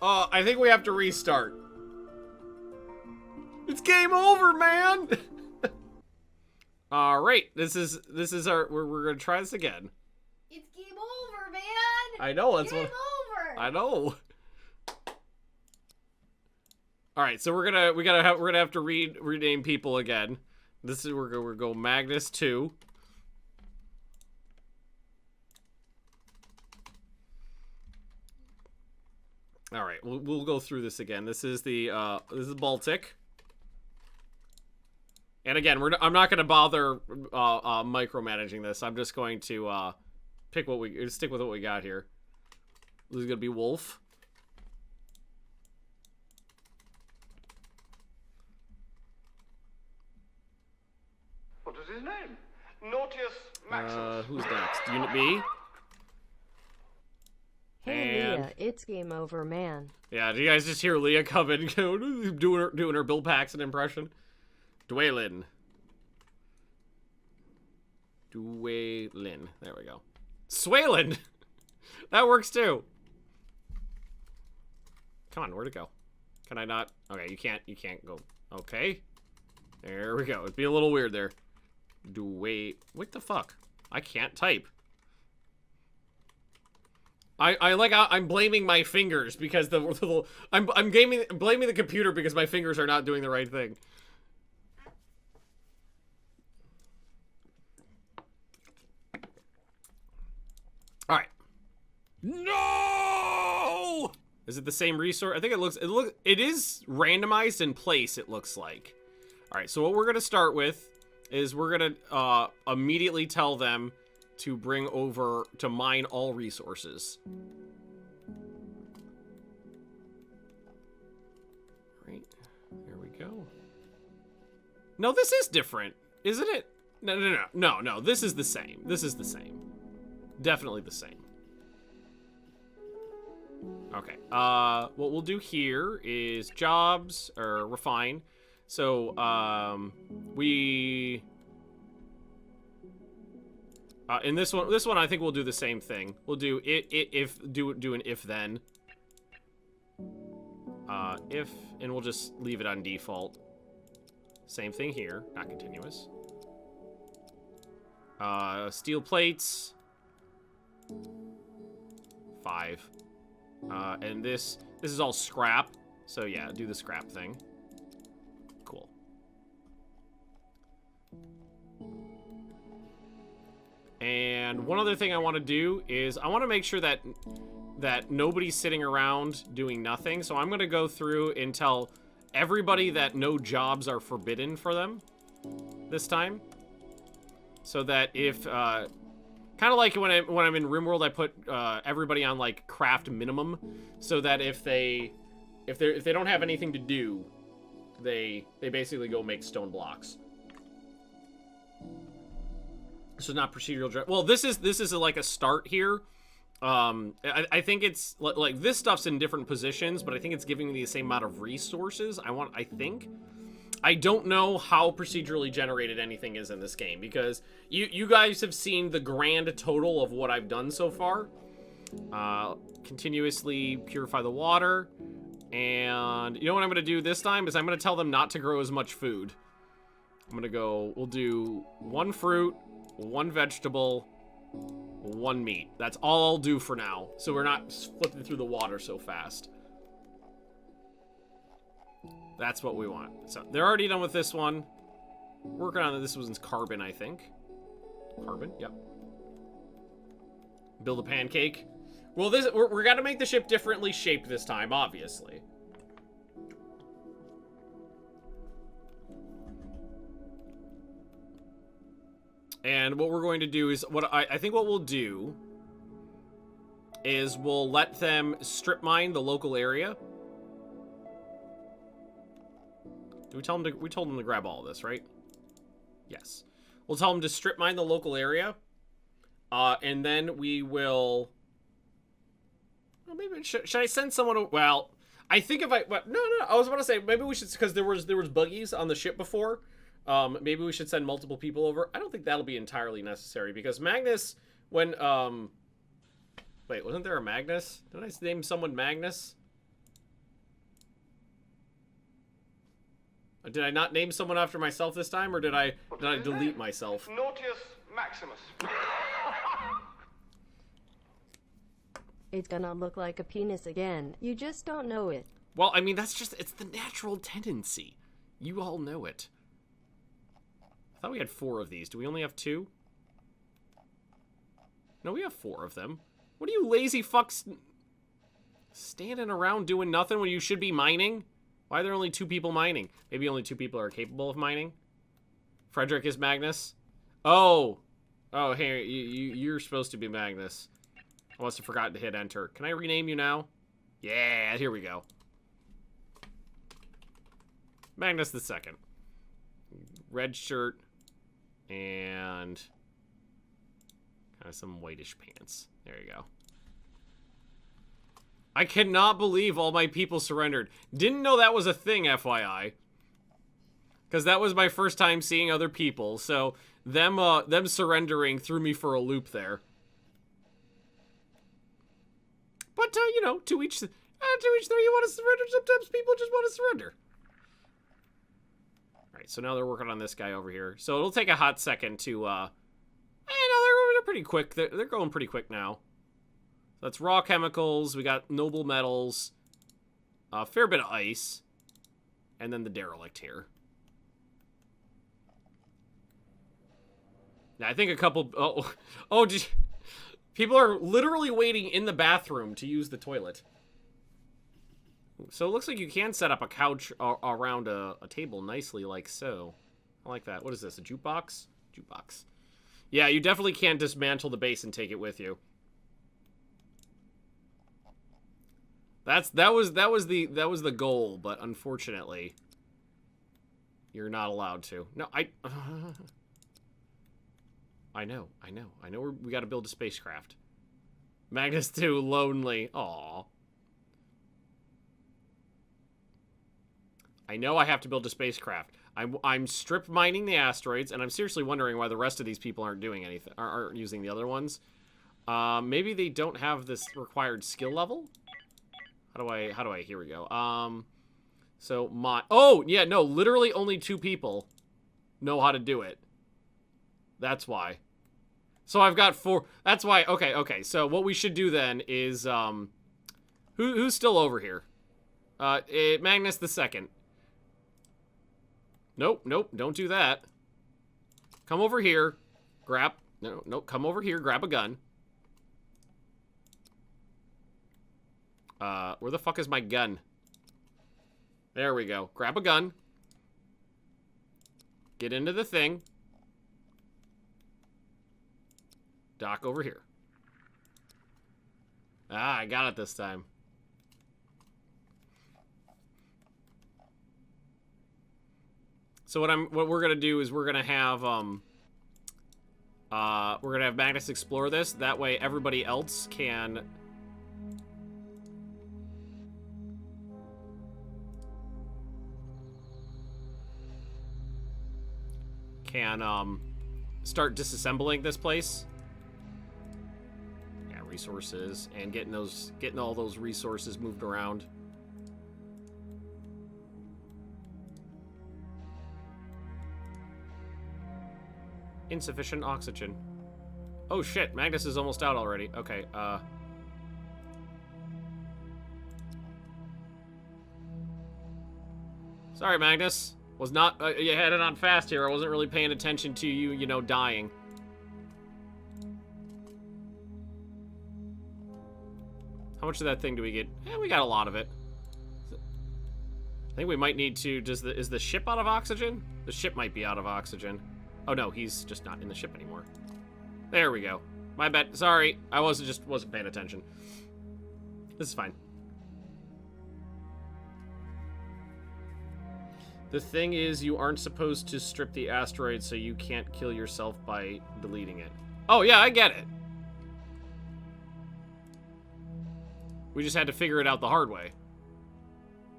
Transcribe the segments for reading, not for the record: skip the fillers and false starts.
I think we have to restart. It's game over, man. All right, this is our. We're gonna try this again. It's game over, man. I know that's game what. over. I know. All right, so we're gonna have to rename people again. This is we're gonna go Magnus 2. All right, we'll go through this again. This is Baltic. And again, I'm not going to bother micromanaging this. I'm just going to stick with what we got here. This is going to be Wolf. What is his name? Nautius Maximus. Who's next? Unit B. Hey, Leah, it's game over, man. Yeah, do you guys just hear Leah come in doing her Bill Paxton impression? Dwaylen. There we go. Swayland. That works too. Come on, where'd it go? Can I not? Okay, you can't go. Okay. There we go. It'd be a little weird there. What the fuck? I can't type. I'm blaming my fingers because I'm blaming the computer because my fingers are not doing the right thing. All right. No! Is it the same resource? I think it is randomized in place, it looks like. All right, so what we're going to start with is we're going to immediately tell them to bring over to mine all resources. Right, there we go. No, this is different, isn't it? No, this is the same. This is the same. Definitely the same. Okay, what we'll do here is jobs, or refine. So, in this one, I think we'll do the same thing. We'll do do an if then. If, and we'll just leave it on default. Same thing here, not continuous. Steel plates. 5. And this is all scrap. So yeah, do the scrap thing. Cool. And one other thing I want to do is I want to make sure that nobody's sitting around doing nothing. So I'm going to go through and tell everybody that no jobs are forbidden for them this time. So that if kind of like when I'm in Rimworld, I put everybody on like craft minimum, so that if they don't have anything to do, they basically go make stone blocks. So not procedural. Well, this is like a start here. I think it's like this stuff's in different positions, but I think it's giving me the same amount of resources. I think. I don't know how procedurally generated anything is in this game, because you guys have seen the grand total of what I've done so far. Continuously purify the water. And you know what I'm going to do this time is I'm going to tell them not to grow as much food. I'm going to go, we'll do 1 fruit, 1 vegetable, 1 meat. That's all I'll do for now, so we're not flipping through the water so fast. That's what we want. So they're already done with this one. Working on this one's carbon, I think. Carbon, yep. Build a pancake. Well, we're gonna make the ship differently shaped this time, obviously. And what we're going to do is I think what we'll do is we'll let them strip mine the local area. Did we told them to grab all of this, right? Yes. We'll tell them to strip mine the local area. And then we will... Well, maybe... Should I send someone... Well, I think if I... Well, no. I was about to say, maybe we should... Because there was buggies on the ship before. Maybe we should send multiple people over. I don't think that'll be entirely necessary. Because Magnus, when... Wait, wasn't there a Magnus? Didn't I name someone Magnus? Did I not name someone after myself this time, or did I delete myself? Nautius Maximus. It's gonna look like a penis again. You just don't know it. Well, I mean, it's the natural tendency. You all know it. I thought we had 4 of these. Do we only have 2? No, we have 4 of them. What are you lazy fucks standing around doing nothing when you should be mining? Why are there only 2 people mining? Maybe only 2 people are capable of mining? Frederick is Magnus? Oh! Oh, hey, you're supposed to be Magnus. I must have forgotten to hit enter. Can I rename you now? Yeah, here we go. Magnus the Second. Red shirt. And kind of some whitish pants. There you go. I cannot believe all my people surrendered. Didn't know that was a thing, FYI. Because that was my first time seeing other people. So them surrendering threw me for a loop there. But you know, to each their. You want to surrender. Sometimes people just want to surrender. All right, so now they're working on this guy over here. So it'll take a hot second to. No, they're pretty quick. They're going pretty quick now. That's raw chemicals. We got noble metals. A fair bit of ice. And then the derelict here. Now, I think a couple... people are literally waiting in the bathroom to use the toilet. So it looks like you can set up a couch around a table nicely like so. I like that. What is this, a jukebox? Jukebox. Yeah, you definitely can't dismantle the base and take it with you. That was the goal, but unfortunately, you're not allowed to. No, I know. We got to build a spacecraft. Magnus too lonely. Aw. I know I have to build a spacecraft. I'm strip mining the asteroids, and I'm seriously wondering why the rest of these people aren't doing anything, aren't using the other ones. Maybe they don't have this required skill level. How do I, here we go. Oh, yeah, no, literally only 2 people know how to do it. That's why. So I've got 4, that's why, okay, so what we should do then is, who's still over here? Magnus the Second. Nope, don't do that. Come over here, come over here, grab a gun. Where the fuck is my gun? There we go. Grab a gun. Get into the thing. Dock over here. Ah, I got it this time. So what we're gonna do is we're gonna have Magnus explore this. That way everybody else can start disassembling this place. Yeah, resources and getting all those resources moved around. Insufficient oxygen. Oh shit, Magnus is almost out already. Okay, sorry, Magnus. Was not, you had it on fast here. I wasn't really paying attention to you, you know, dying. How much of that thing do we get? Yeah, we got a lot of it. I think we might need to, is the ship out of oxygen? The ship might be out of oxygen. Oh no, he's just not in the ship anymore. There we go. My bad, sorry. I wasn't paying attention. This is fine. The thing is, you aren't supposed to strip the asteroid, so you can't kill yourself by deleting it. Oh, yeah, I get it. We just had to figure it out the hard way.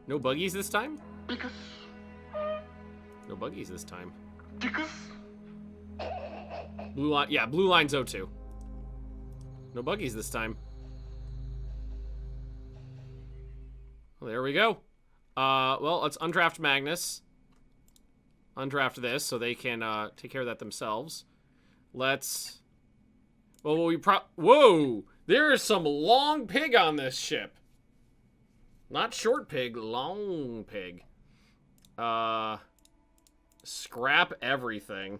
No buggies this time? Because... No buggies this time. Because... Blue line, yeah, blue line's O2. No buggies this time. Well, there we go. Well, let's undraft Magnus. undraft this so they can take care of that themselves. Let's... Well, whoa! There is some long pig on this ship. Not short pig, long pig. Scrap everything.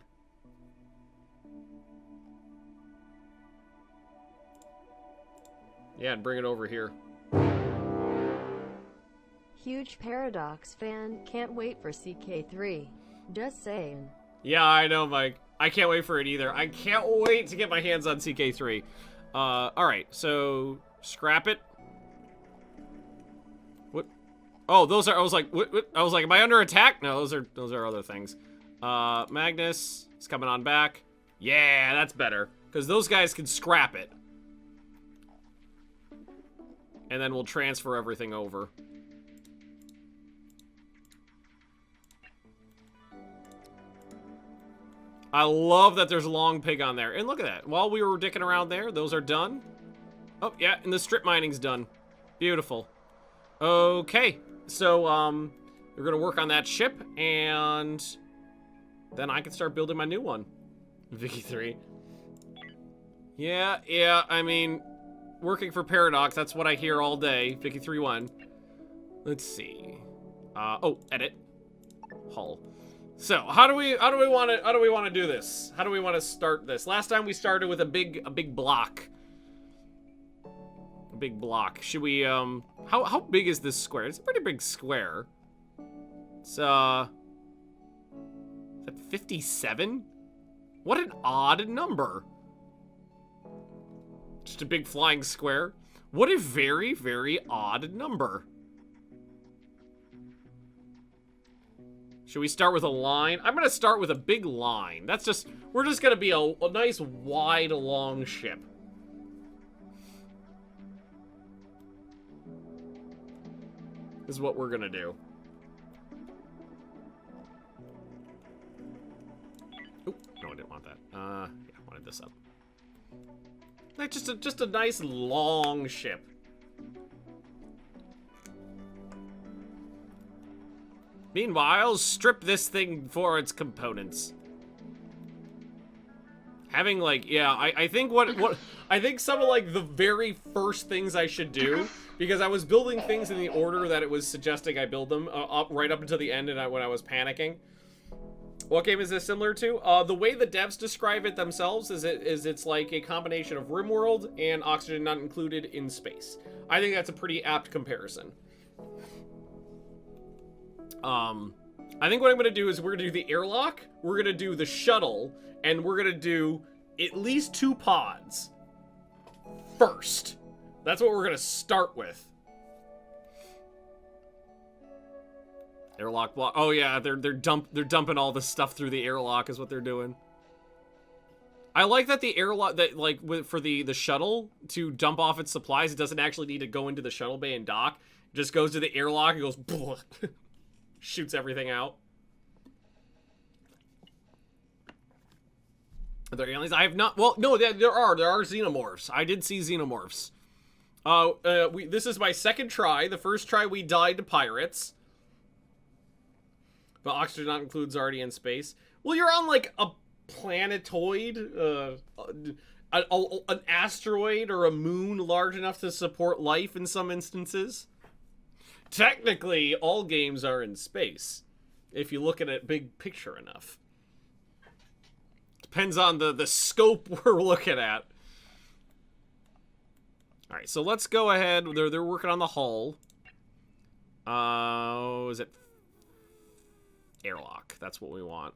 Yeah, and bring it over here. Huge Paradox fan, can't wait for CK3. Just saying. Yeah, I know, Mike. I can't wait for it either. I can't wait to get my hands on CK3. Alright, so scrap it. What? Oh, those are, I was like, what? I was like, am I under attack? No, those are other things. Magnus is coming on back. Yeah, that's better. Because those guys can scrap it. And then we'll transfer everything over. I love that there's a long pig on there. And look at that. While we were dicking around there, those are done. Oh, yeah, and the strip mining's done. Beautiful. Okay. So, we're gonna work on that ship, and then I can start building my new one. Vicky 3. Yeah, I mean, working for Paradox, that's what I hear all day. Vicky 3-1. Let's see. Oh, edit. Hull. So, how do we want to do this? How do we want to start this? Last time we started with a big block. A big block. Should we how big is this square? It's a pretty big square. It's is that 57? What an odd number. Just a big flying square. What a very, very odd number. Should we start with a line? I'm gonna start with a big line. That's just, we're just gonna be a nice wide long ship. This is what we're gonna do. Oh, no, I didn't want that. Yeah, I wanted this up. Like just a nice long ship. Meanwhile, strip this thing for its components. Having like, yeah, I think I think some of like the very first things I should do, because I was building things in the order that it was suggesting I build them right up until the end, and when I was panicking. What game is this similar to? The way the devs describe it themselves is it's like a combination of Rimworld and Oxygen Not Included in space. I think that's a pretty apt comparison. I think what I'm gonna do is we're gonna do the airlock, we're gonna do the shuttle, and we're gonna do at least 2 pods first. That's what we're gonna start with. Airlock block. Oh yeah, they're dumping all the stuff through the airlock is what they're doing. I like that the airlock, that like for the shuttle to dump off its supplies, it doesn't actually need to go into the shuttle bay and dock. It just goes to the airlock and goes shoots everything out. Are there aliens? I have not. Well, no, there are xenomorphs. I did see xenomorphs. This is my second try. The first try we died to pirates. But Oxygen Not Included's already in space. Well, you're on like a planetoid, an asteroid or a moon large enough to support life in some instances. Technically, all games are in space, if you look at it big picture enough. Depends on the scope we're looking at. All right, so let's go ahead. They're working on the hull. Is it airlock? That's what we want.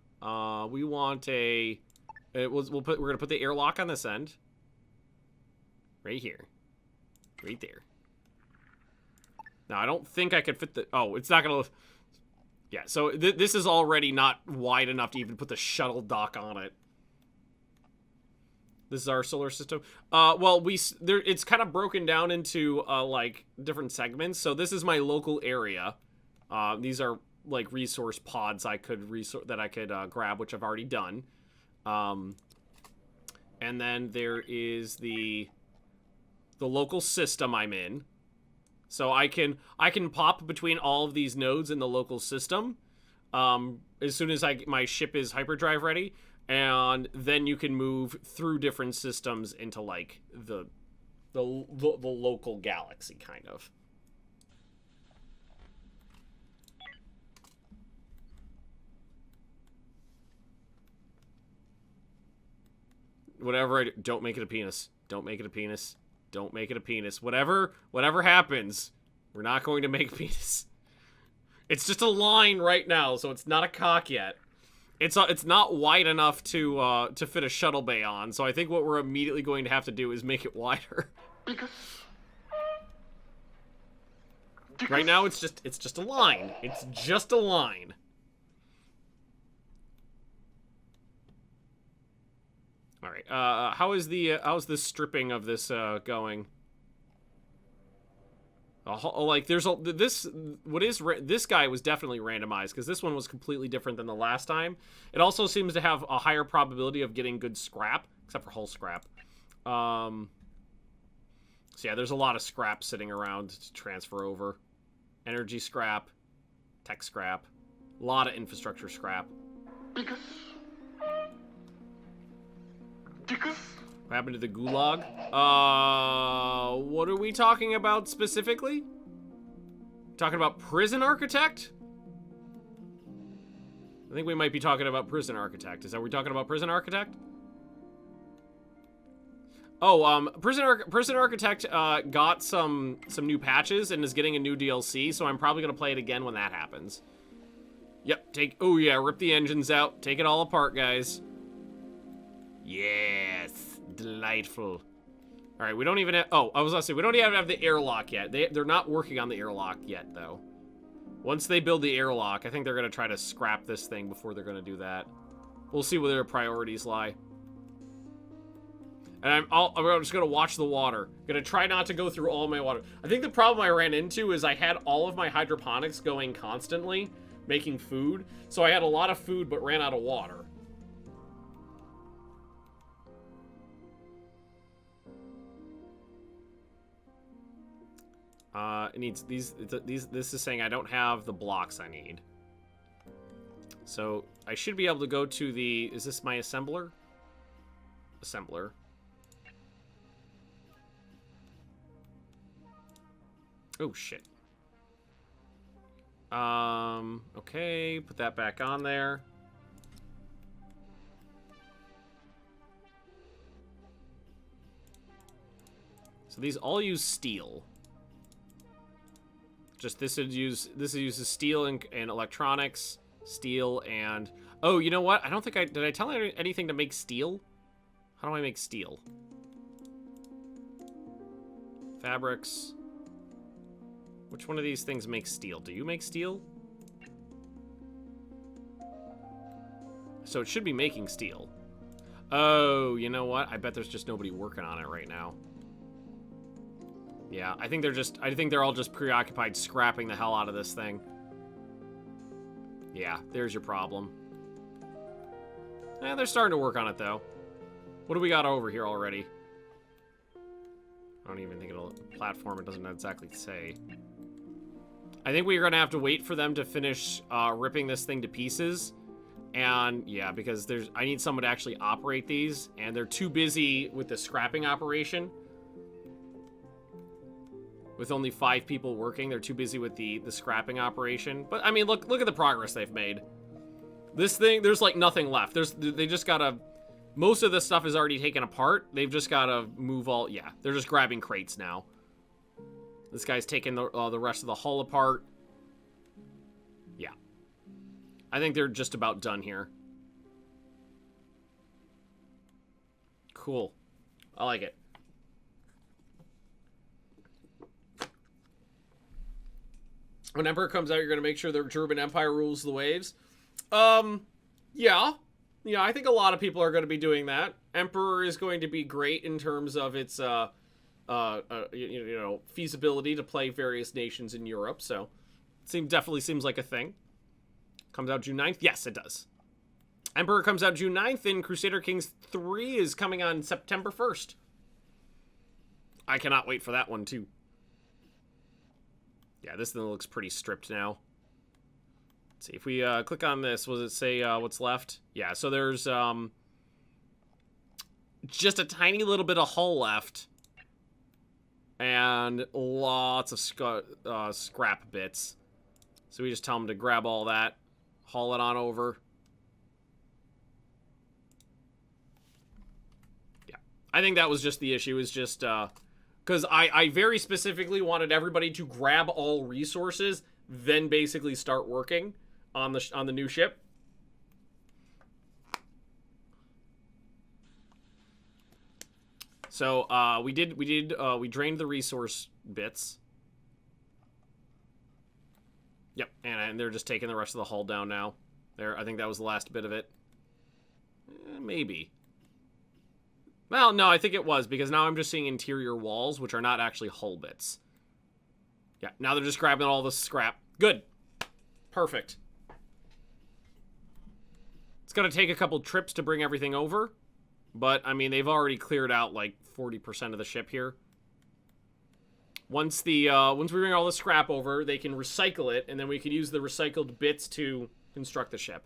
We want a. We're gonna put the airlock on this end. Right here. Right there. Now, I don't think I could fit the... Oh, it's not going to... Yeah, so this is already not wide enough to even put the shuttle dock on it. This is our solar system. Well, it's kind of broken down into, like, different segments. So this is my local area. These are, like, resource pods I could grab, which I've already done. And then there is the local system I'm in. So I can pop between all of these nodes in the local system. as soon as my ship is hyperdrive ready, and then you can move through different systems into like the local galaxy kind of. Whatever don't make it a penis. Don't make it a penis. Don't make it a penis. Whatever happens, we're not going to make penis. It's just a line right now, so it's not a cock yet. It's not wide enough to fit a shuttle bay on, so I think what we're immediately going to have to do is make it wider. Right now it's just a line. It's just a line. All right. How's the stripping of this going? Like this guy was definitely randomized because this one was completely different than the last time. It also seems to have a higher probability of getting good scrap, except for hull scrap. So yeah, there's a lot of scrap sitting around to transfer over. Energy scrap, tech scrap, a lot of infrastructure scrap. What happened to the gulag? What are we talking about specifically? Talking about prison architect? I think we might be talking about prison architect. Is that what we're talking about, prison architect? Oh, prison architect got some new patches and is getting a new DLC, so I'm probably gonna play it again when that happens. Yep, oh yeah, rip the engines out, take it all apart, guys. Yes, delightful. All right, we don't even have, oh, I was gonna say, we don't even have the airlock yet. They're not working on the airlock yet, though. Once they build the airlock, I think they're gonna try to scrap this thing before they're gonna do that. We'll see where their priorities lie. And I'm just gonna watch the water. Gonna try not to go through all my water. I think the problem I ran into is I had all of my hydroponics going constantly, making food. So I had a lot of food, but ran out of water. It needs this is saying I don't have the blocks I need. So I should be able to go to the, is this my assembler? Assembler. Oh shit. Okay, put that back on there. So these all use steel. Just this uses steel and electronics, steel and, oh, you know what? I don't think did I tell you anything to make steel? How do I make steel? Fabrics. Which one of these things makes steel? Do you make steel? So it should be making steel. Oh, you know what? I bet there's just nobody working on it right now. Yeah, I think they're all just preoccupied scrapping the hell out of this thing. Yeah, there's your problem. They're starting to work on it, though. What do we got over here already? I don't even think it'll platform. It doesn't exactly say. I think we're gonna have to wait for them to finish ripping this thing to pieces. And yeah, because I need someone to actually operate these, and they're too busy with the scrapping operation. With only 5 people working, they're too busy with the scrapping operation. But I mean, look at the progress they've made. This thing, there's like nothing left. They just gotta, most of the stuff is already taken apart. They've just gotta move all, yeah, they're just grabbing crates now. This guy's taking the rest of the hull apart. Yeah. I think they're just about done here. Cool. I like it. When Emperor comes out, you're going to make sure the German Empire rules the waves. Yeah. Yeah, I think a lot of people are going to be doing that. Emperor is going to be great in terms of its, feasibility to play various nations in Europe. So, definitely seems like a thing. Comes out June 9th? Yes, it does. Emperor comes out June 9th, and Crusader Kings 3 is coming on September 1st. I cannot wait for that one, too. Yeah, this thing looks pretty stripped now. Let's see, if we click on this, will it say what's left? Yeah, so there's just a tiny little bit of hull left. And lots of scrap bits. So we just tell them to grab all that, haul it on over. Yeah, I think that was just the issue, is just because I very specifically wanted everybody to grab all resources, then basically start working on the new ship. So we drained the resource bits. Yep, and they're just taking the rest of the hull down now. There, I think that was the last bit of it. Maybe. Well, no, I think it was, because now I'm just seeing interior walls, which are not actually hull bits. Yeah, now they're just grabbing all the scrap. Good. Perfect. It's going to take a couple trips to bring everything over. But, I mean, they've already cleared out, like, 40% of the ship here. Once we bring all the scrap over, they can recycle it, and then we can use the recycled bits to construct the ship.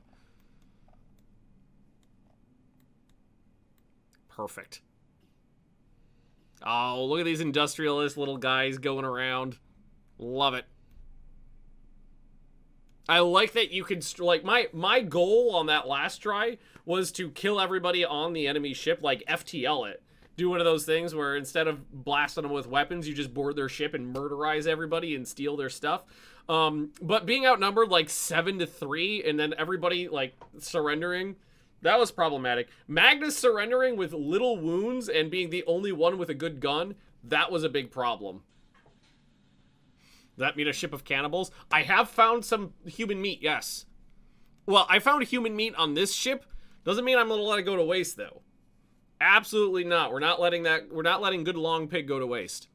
Perfect. Oh, look at these industrialist little guys going around. Love it. I like that you could, like, my goal on that last try was to kill everybody on the enemy ship, like FTL it. Do one of those things where instead of blasting them with weapons, you just board their ship and murderize everybody and steal their stuff. But being outnumbered like 7-3 and then everybody like surrendering, that was problematic. Magnus surrendering with little wounds and being the only one with a good gun, that was a big problem. Does that mean a ship of cannibals? I have found some human meat, yes. Well, I found human meat on this ship. Doesn't mean I'm gonna let it go to waste, though. Absolutely not. We're not letting good long pig go to waste.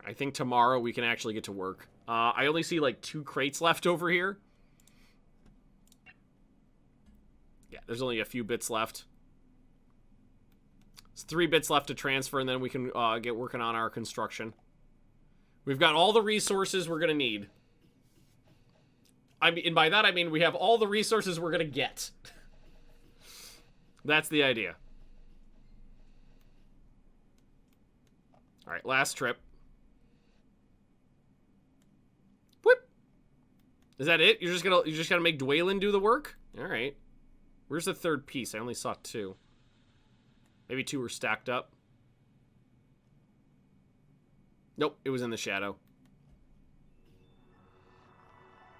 I think tomorrow we can actually get to work. I only see like 2 crates left over here. Yeah, there's only a few bits left. It's 3 bits left to transfer, and then we can get working on our construction. We've got all the resources we're gonna need. I mean, and by that I mean we have all the resources we're gonna get. That's the idea. All right, last trip. Whip. Is that it? You're just gonna make Dwaylen do the work? All right. Where's the 3rd piece? I only saw 2. Maybe 2 were stacked up. Nope, it was in the shadow.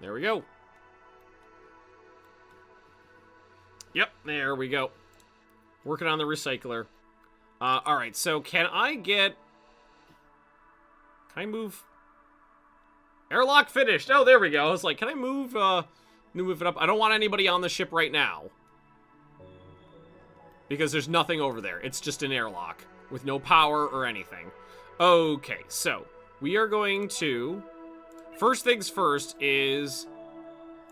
There we go. Yep, there we go. Working on the recycler. Alright, so can I move? Airlock finished. Oh, there we go. I was like, can I move it up? I don't want anybody on the ship right now. Because there's nothing over there. It's just an airlock with no power or anything. Okay, so we are going to... First things first is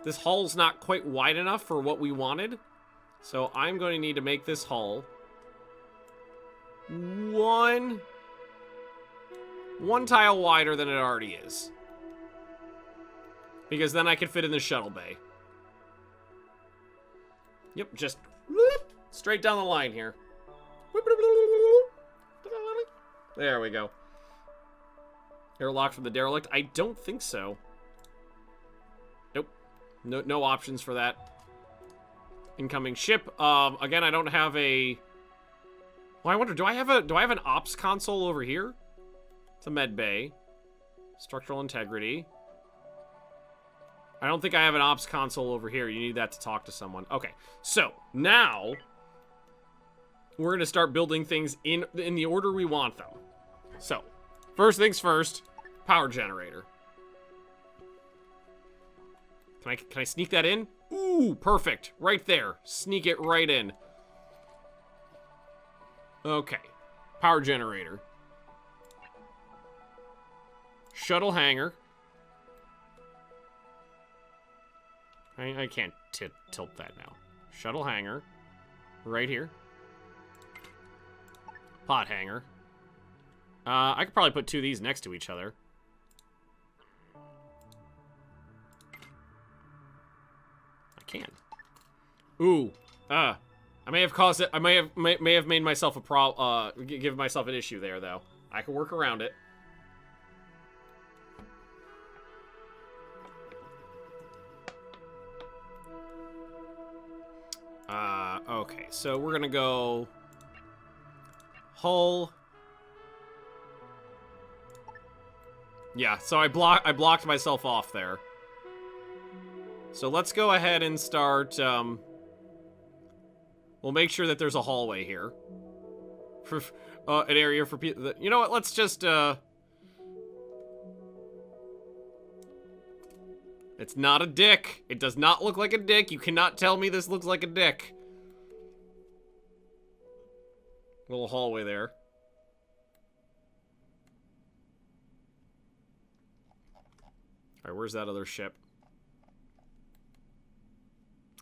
this hull's not quite wide enough for what we wanted. So I'm going to need to make this hull one tile wider than it already is. Because then I can fit in the shuttle bay. Yep, just whoop, straight down the line here. There we go. Airlock from the derelict? I don't think so. Nope. No options for that. Incoming ship. Again, I don't have a... Well, I wonder, do I have an ops console over here? It's a med bay. Structural integrity. I don't think I have an ops console over here. You need that to talk to someone. Okay, so now we're going to start building things in the order we want them. So, first things first, power generator. Can I sneak that in? Ooh, perfect. Right there. Sneak it right in. Okay. Power generator. Shuttle hangar. I can't tilt that now. Shuttle hangar. Right here. Pod hangar. I could probably put 2 of these next to each other. Ooh. I may have caused it. I may have made myself a give myself an issue there, though. I can work around it. Okay, so we're gonna go hull. Yeah, so I blocked myself off there. So let's go ahead and start. We'll make sure that there's a hallway here, for an area for people. You know what? Let's just. It's not a dick. It does not look like a dick. You cannot tell me this looks like a dick. Little hallway there. Alright, where's that other ship?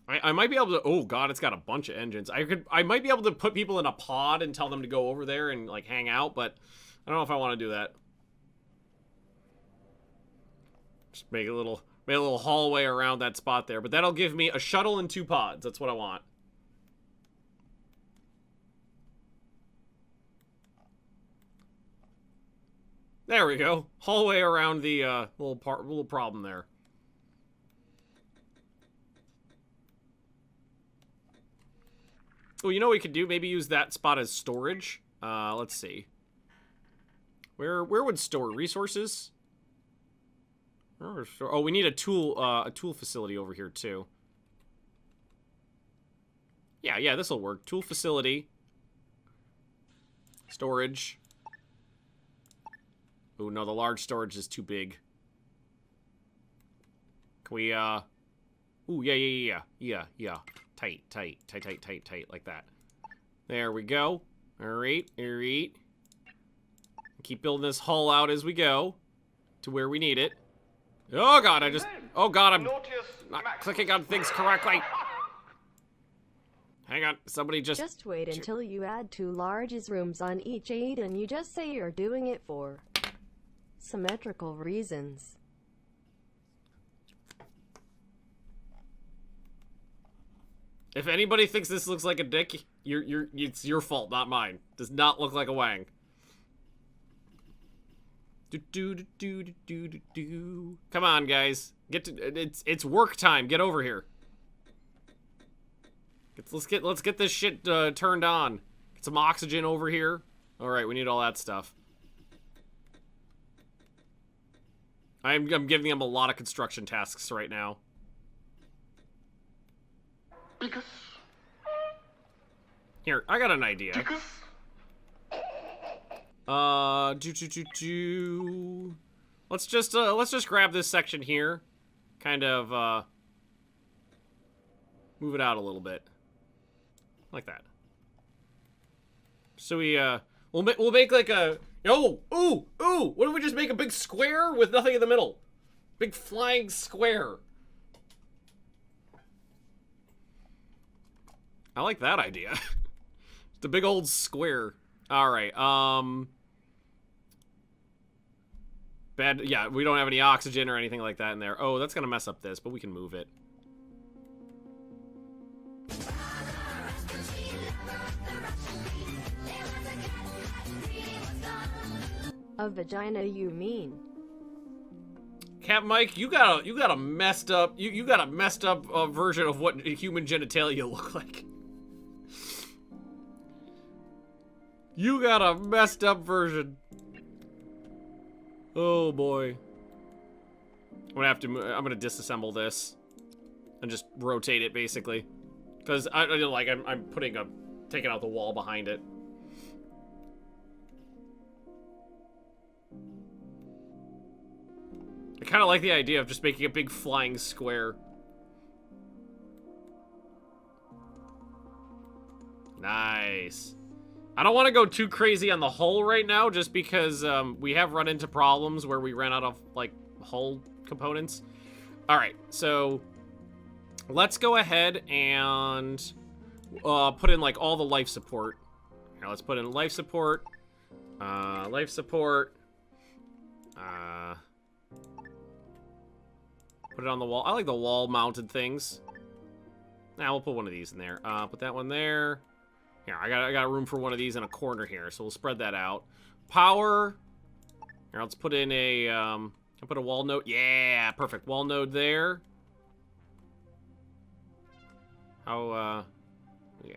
I might be able to... Oh, God, it's got a bunch of engines. I might be able to put people in a pod and tell them to go over there and, like, hang out, but I don't know if I want to do that. Just make a little hallway around that spot there. But that'll give me a shuttle and 2 pods. That's what I want. There we go. Hallway around the little problem there. Oh, you know what we could do? Maybe use that spot as storage. Let's see. Where would store resources? Oh, we need a tool facility over here too. Yeah, this will work. Tool facility. Storage. Oh no, the large storage is too big. Can we ooh, yeah. Tight, like that. There we go. Alright. Keep building this hull out as we go to where we need it. Oh god, I'm not clicking on things correctly. Hang on, somebody Just wait until you add 2 large rooms on each aid and you just say you're doing it for symmetrical reasons. If anybody thinks this looks like a dick, it's your fault, not mine. Does not look like a wang. Come on, guys. It's work time. Get over here. Let's get this shit turned on. Get some oxygen over here. All right, we need all that stuff. I'm giving them a lot of construction tasks right now. Here, I got an idea. Let's just grab this section here, kind of move it out a little bit, like that. So we'll make like a ooh. What if we just make a big square with nothing in the middle? Big flying square. I like that idea. The big old square. All right. Yeah, we don't have any oxygen or anything like that in there. Oh, that's gonna mess up this, but we can move it. A vagina, you mean? Cap Mike, you got a messed up version of what human genitalia look like. You got a messed up version. Oh boy. I'm gonna disassemble this and just rotate it basically, because I'm taking out the wall behind it. I kind of like the idea of just making a big flying square. Nice. I don't want to go too crazy on the hull right now, just because we have run into problems where we ran out of, like, hull components. Alright, so let's go ahead and put in, like, all the life support. Here, let's put in life support. Put it on the wall. I like the wall-mounted things. Now we'll put one of these in there. Put that one there. Here, I got room for one of these in a corner here, so we'll spread that out. Power. Here, let's put in a, I'll put a wall node. Yeah, perfect. Wall node there. How, yeah.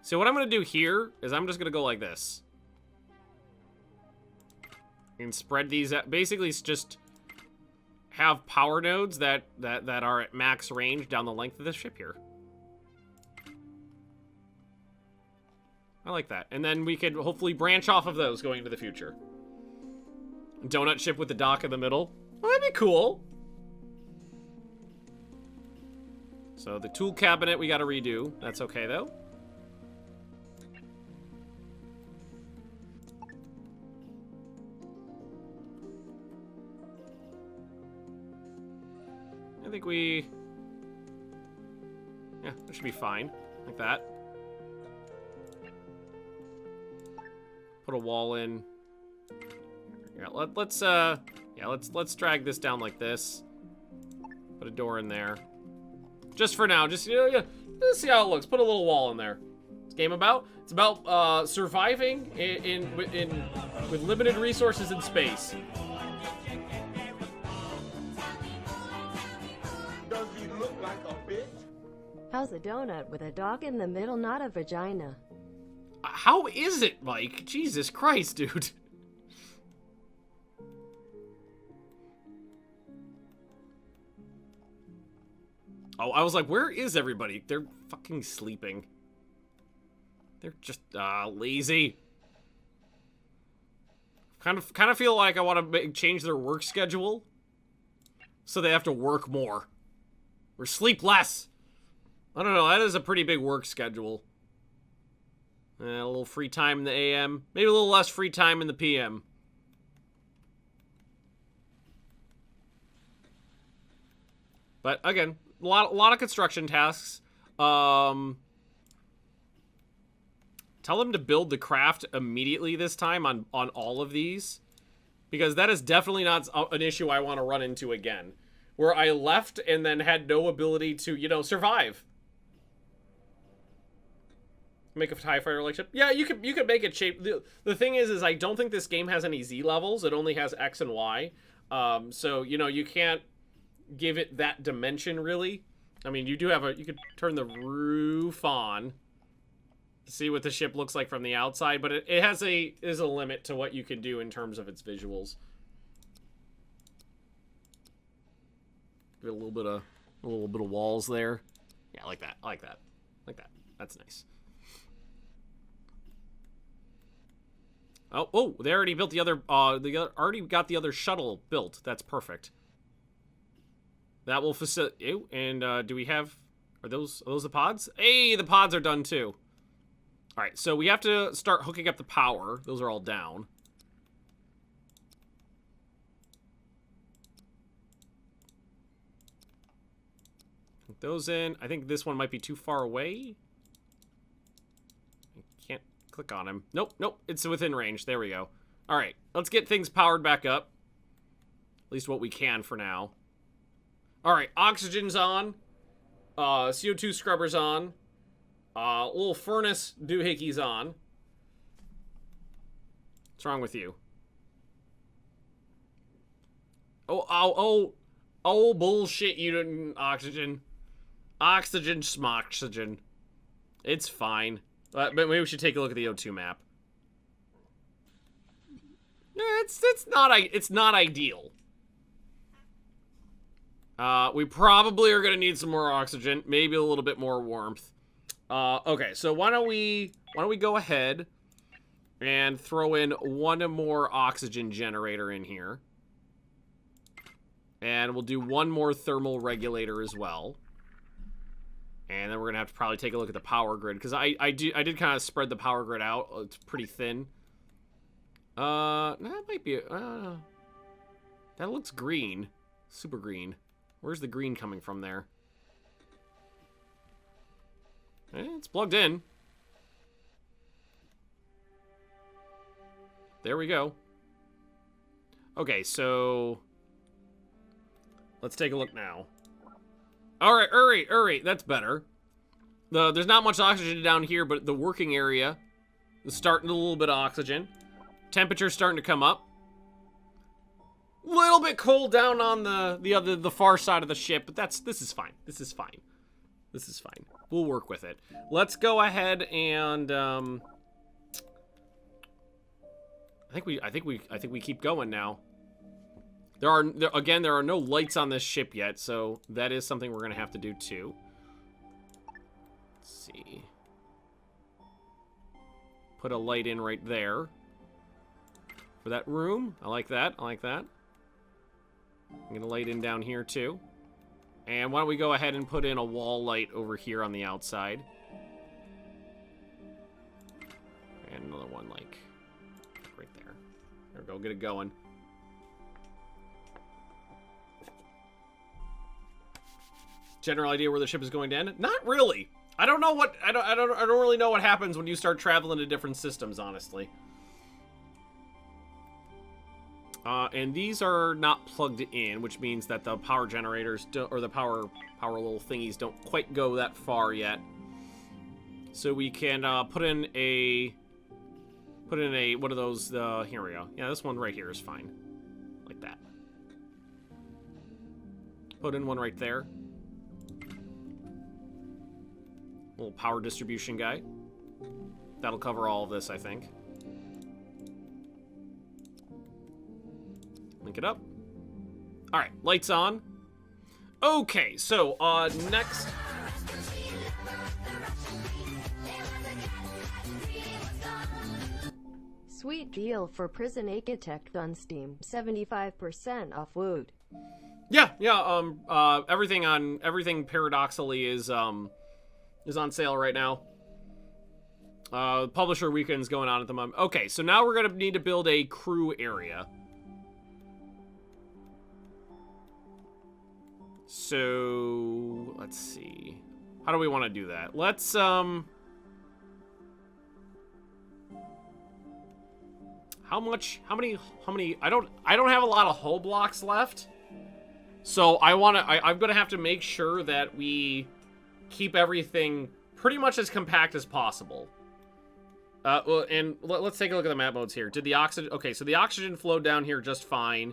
So what I'm going to do here is I'm just going to go like this. And spread these out. Basically, it's just have power nodes that are at max range down the length of the ship here. I like that. And then we could hopefully branch off of those going into the future. Donut ship with the dock in the middle. Well, that'd be cool. So the tool cabinet we got to redo. That's okay, though. I think we... Yeah, that should be fine. Like that. Put a wall in. Yeah, let's drag this down like this. Put a door in there. Just for now, just yeah, let's see how it looks. Put a little wall in there. What's the game about? It's about surviving with limited resources in space. Does he look like a bitch? How's a donut with a dog in the middle, not a vagina? How is it, Mike? Jesus Christ, dude. Oh, I was like, where is everybody? They're fucking sleeping. They're just lazy. Kind of feel like I want to change their work schedule so they have to work more or sleep less. I don't know. That is a pretty big work schedule. A little free time in the AM, maybe a little less free time in the PM. But again, a lot of construction tasks. Tell them to build the craft immediately this time on all of these, because that is definitely not an issue I want to run into again, where I left and then had no ability to, you know, survive. Make a TIE fighter like ship. Yeah, you could make it shape. The thing is I don't think this game has any Z levels. It only has X and Y. So, you know, you can't give it that dimension, really. I mean, you could turn the roof on to see what the ship looks like from the outside, but it is a limit to what you can do in terms of its visuals. Give it a little bit of walls there. Yeah, like that. I like that. Like that. That's nice. Oh, they already built the other, already got the other shuttle built. That's perfect. That will facilitate, and, do we have, are those the pods? Hey, the pods are done too. All right, so we have to start hooking up the power. Those are all down. Put those in. I think this one might be too far away. Can't click on him. Nope, it's within range. There we go. All right, let's get things powered back up. At least what we can for now. All right, oxygen's on. CO2 scrubber's on. Little furnace doohickeys on. What's wrong with you? Oh, bullshit, you didn't oxygen. Oxygen schmoxygen. It's fine. But maybe we should take a look at the O2 map. It's not ideal. We probably are gonna need some more oxygen, maybe a little bit more warmth. Okay, so why don't we go ahead and throw in one more oxygen generator in here. And we'll do one more thermal regulator as well. And then we're gonna have to probably take a look at the power grid, because I did kind of spread the power grid out. It's pretty thin. That might be that looks green. Super green. Where's the green coming from there? It's plugged in. There we go. Okay, so let's take a look now. All right, that's better. There's not much oxygen down here, but the working area is starting a little bit of oxygen. Temperature's starting to come up. Little bit cold down on the far side of the ship, but this is fine. This is fine. This is fine. We'll work with it. Let's go ahead and I think we keep going now. There are no lights on this ship yet, so that is something we're gonna have to do too. Let's see. Put a light in right there for that room. I like that. I like that. I'm gonna light in down here too. And why don't we go ahead and put in a wall light over here on the outside. And another one like right there. There we go, get it going. General idea where the ship is going to end? Not really. I don't know what I don't really know what happens when you start traveling to different systems, honestly. And these are not plugged in, which means that the power generators or the power little thingies don't quite go that far yet. So we can put in a what are those? Here we go. Yeah, this one right here is fine, like that. Put in one right there. Little power distribution guy. That'll cover all of this, I think. Link it up. All right, lights on. Okay, so next. Sweet deal for Prison Architect on Steam. 75% off wood. Yeah. Everything paradoxically is on sale right now. Publisher weekend's going on at the moment. Okay, so now we're gonna need to build a crew area. So let's see. How do we want to do that? Let's how many I don't have a lot of hull blocks left. So I'm gonna have to make sure that we keep everything pretty much as compact as possible. Well, and let's take a look at the map modes here. Did the oxygen... Okay, so the oxygen flowed down here just fine.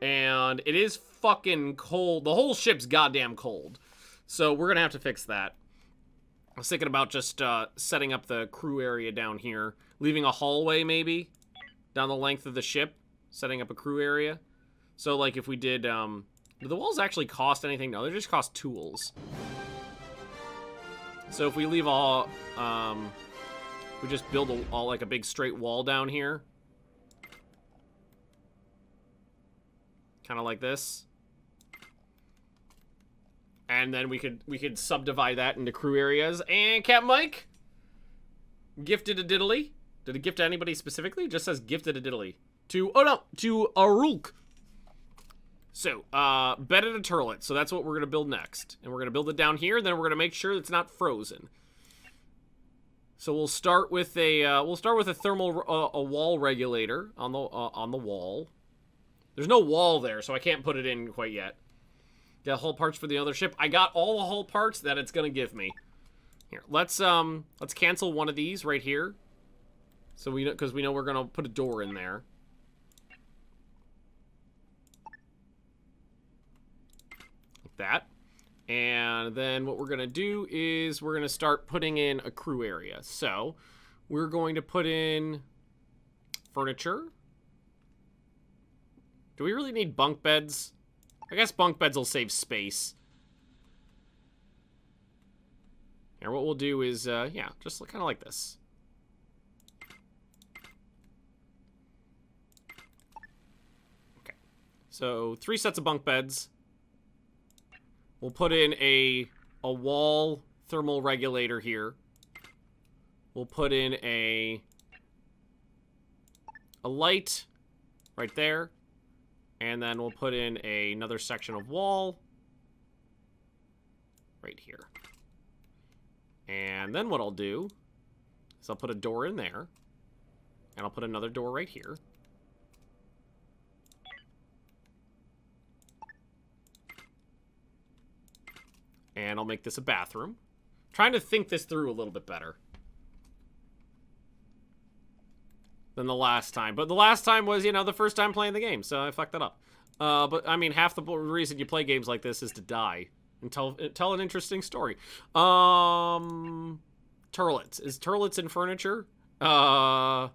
And it is fucking cold. The whole ship's goddamn cold. So we're gonna have to fix that. I was thinking about just setting up the crew area down here. Leaving a hallway, maybe, down the length of the ship. Setting up a crew area. So, like, if we did... do the walls actually cost anything? No, they just cost tools. So if we leave all... we just build like a big straight wall down here. Kind of like this. And then we could subdivide that into crew areas. And Captain Mike gifted a diddly. Did it gift to anybody specifically? It just says gifted a diddly. To Arulk. So, bedded a turlet. So that's what we're gonna build next. And we're gonna build it down here, then we're gonna make sure it's not frozen. So we'll start with a thermal a wall regulator on the wall. There's no wall there, so I can't put it in quite yet. Got hull parts for the other ship. I got all the hull parts that it's gonna give me. Here, let's cancel one of these right here. So because we know we're gonna put a door in there. Like that. And then what we're going to do is we're going to start putting in a crew area. So we're going to put in furniture. Do we really need bunk beds? I guess bunk beds will save space. And what we'll do is, yeah, just kind of like this. Okay. So 3 sets of bunk beds. We'll put in a wall thermal regulator here. We'll put in a light right there. And then we'll put in another section of wall right here. And then what I'll do is I'll put a door in there. And I'll put another door right here. And I'll make this a bathroom. Trying to think this through a little bit better than the last time. But the last time was, you know, the first time playing the game, so I fucked it up. But, I mean, half the reason you play games like this is to die and tell an interesting story. Turlets. Is turlets in furniture? Here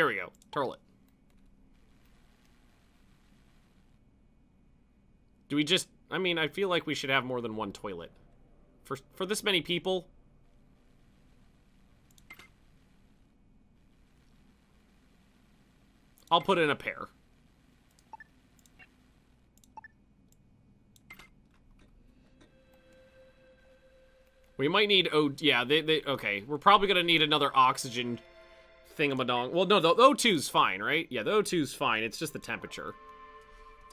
we go. Turlet. Do we just... I mean, I feel like we should have more than one toilet. For this many people... I'll put in a pair. We might need... Oh, yeah, okay. We're probably gonna need another oxygen thingamadong. Well, no, the O2's fine, right? Yeah, the O2's fine. It's just the temperature.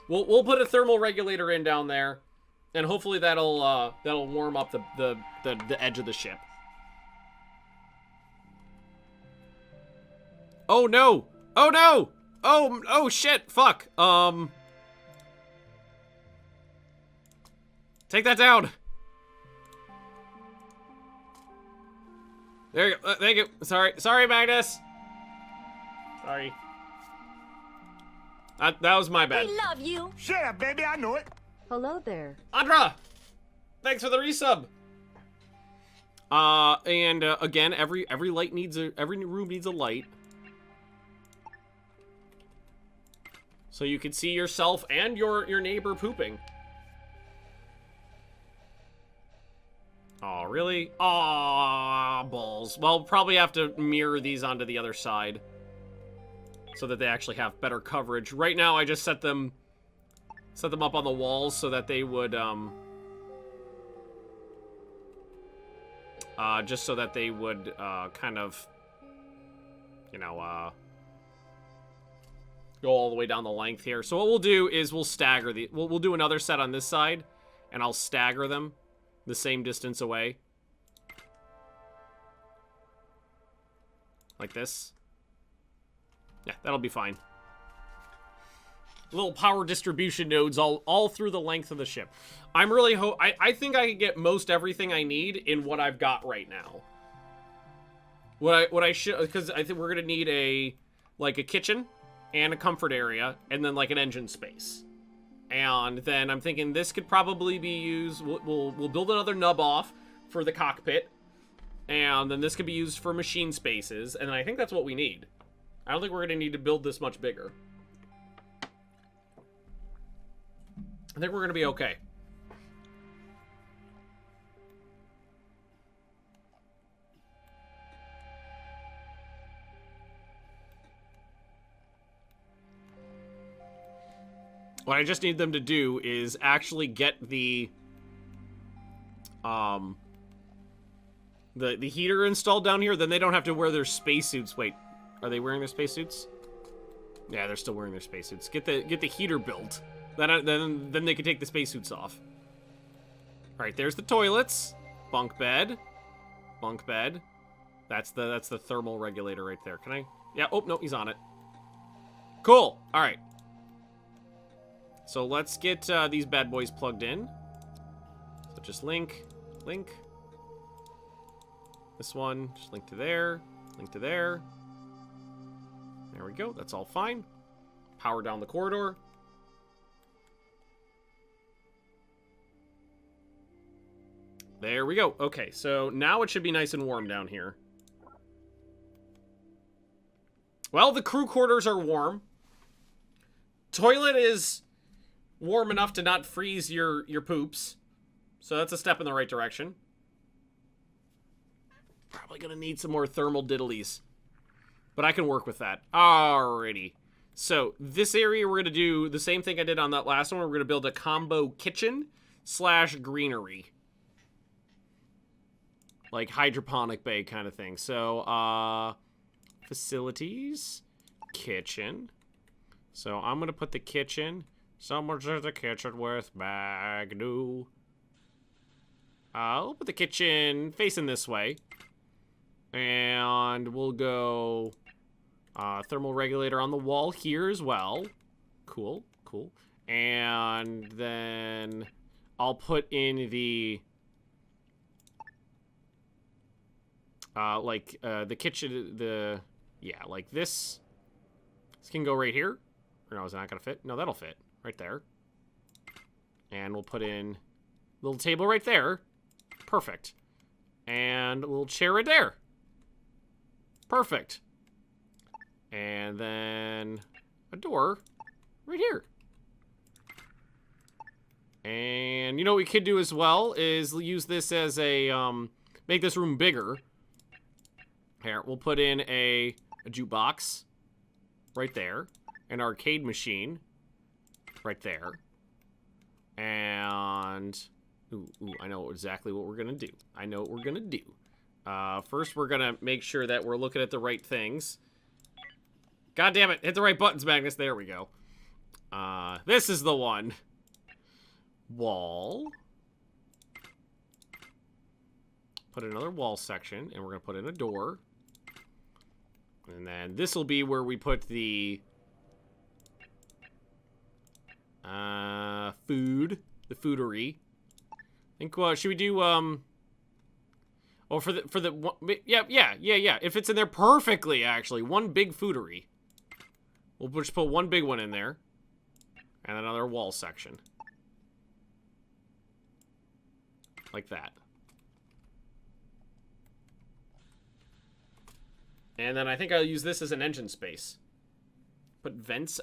We'll put a thermal regulator in down there, and hopefully that'll warm up the edge of the ship. Oh, no! Oh, no! Oh, shit! Fuck! Take that down! There you go. Thank you. Sorry, Magnus. Sorry. That was my bad. We love you. Shut up, baby, I know it. Hello there. Andra! Thanks for the resub. Again, every light needs every room needs a light. So you can see yourself and your neighbor pooping. Oh, really? Aw, balls. Well, probably have to mirror these onto the other side so that they actually have better coverage. Right now, I just set them up on the walls so that they would, just so that they would, kind of, you know, go all the way down the length here. So what we'll do is we'll stagger we'll do another set on this side, and I'll stagger them the same distance away. Like this. Yeah, that'll be fine. Little power distribution nodes all through the length of the ship. I'm really I think I can get most everything I need in what I've got right now. What I should, because I think we're gonna need a kitchen and a comfort area and then like an engine space. And then I'm thinking this could probably be used. We'll build another nub off for the cockpit, and then this could be used for machine spaces. And I think that's what we need. I don't think we're gonna need to build this much bigger. I think we're gonna be okay. What I just need them to do is actually get the heater installed down here, then they don't have to wear their spacesuits. Wait, are they wearing their spacesuits? Yeah, they're still wearing their spacesuits. Get the heater built. Then they can take the spacesuits off. All right, there's the toilets, bunk bed. That's the thermal regulator right there. Can I? Yeah. Oh no, he's on it. Cool. All right. So let's get these bad boys plugged in. So just link. This one, just link to there. There we go. That's all fine. Power down the corridor. There we go. Okay, so now it should be nice and warm down here. Well, the crew quarters are warm. Toilet is warm enough to not freeze your poops. So that's a step in the right direction. Probably gonna need some more thermal diddlies. But I can work with that. Alrighty. So this area we're gonna do the same thing I did on that last one. We're gonna build a combo kitchen / greenery. Like hydroponic bay kind of thing. So, facilities, kitchen. So I'm gonna put the kitchen somewhere to the kitchen with Magnu. I'll put the kitchen facing this way. And we'll go thermal regulator on the wall here as well. Cool. And then I'll put in the the kitchen, like this. This can go right here. Or no, is it not gonna fit? No, that'll fit right there. And we'll put in a little table right there. Perfect. And a little chair right there. Perfect. And then a door right here. And you know what we could do as well is use this as a, make this room bigger. Here, we'll put in a jukebox right there. An arcade machine right there. And, ooh, I know exactly what we're going to do. I know what we're going to do. First, we're going to make sure that we're looking at the right things. God damn it, hit the right buttons, Magnus. There we go. This is the one. Wall. Put another wall section, and we're going to put in a door. And then this will be where we put the food, the foodery. I think, should we do, oh, yeah. It fits in there perfectly, actually. One big foodery. We'll just put one big one in there. And another wall section. Like that. And then I think I'll use this as an engine space. Put vents,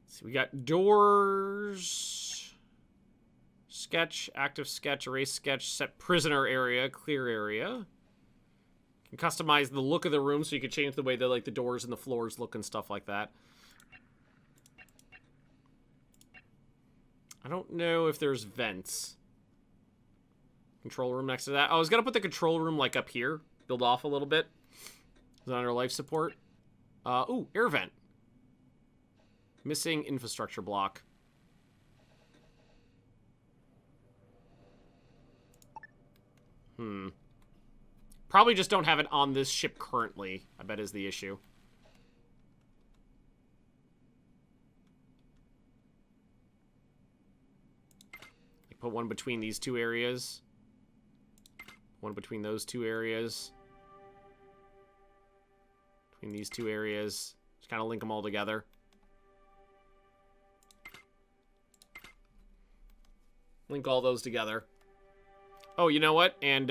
see, we got doors, sketch, active sketch, erase sketch, set prisoner area, clear area. You can customize the look of the room so you can change the way that like the doors and the floors look and stuff like that. I don't know if there's vents. Control room next to that. I was gonna put the control room like up here, build off a little bit. Is it under life support? Ooh, air vent. Missing infrastructure block. Probably just don't have it on this ship currently, I bet is the issue. Put one between these two areas. One between those two areas. Between these two areas. Just kind of link them all together. Link all those together. Oh, you know what? And,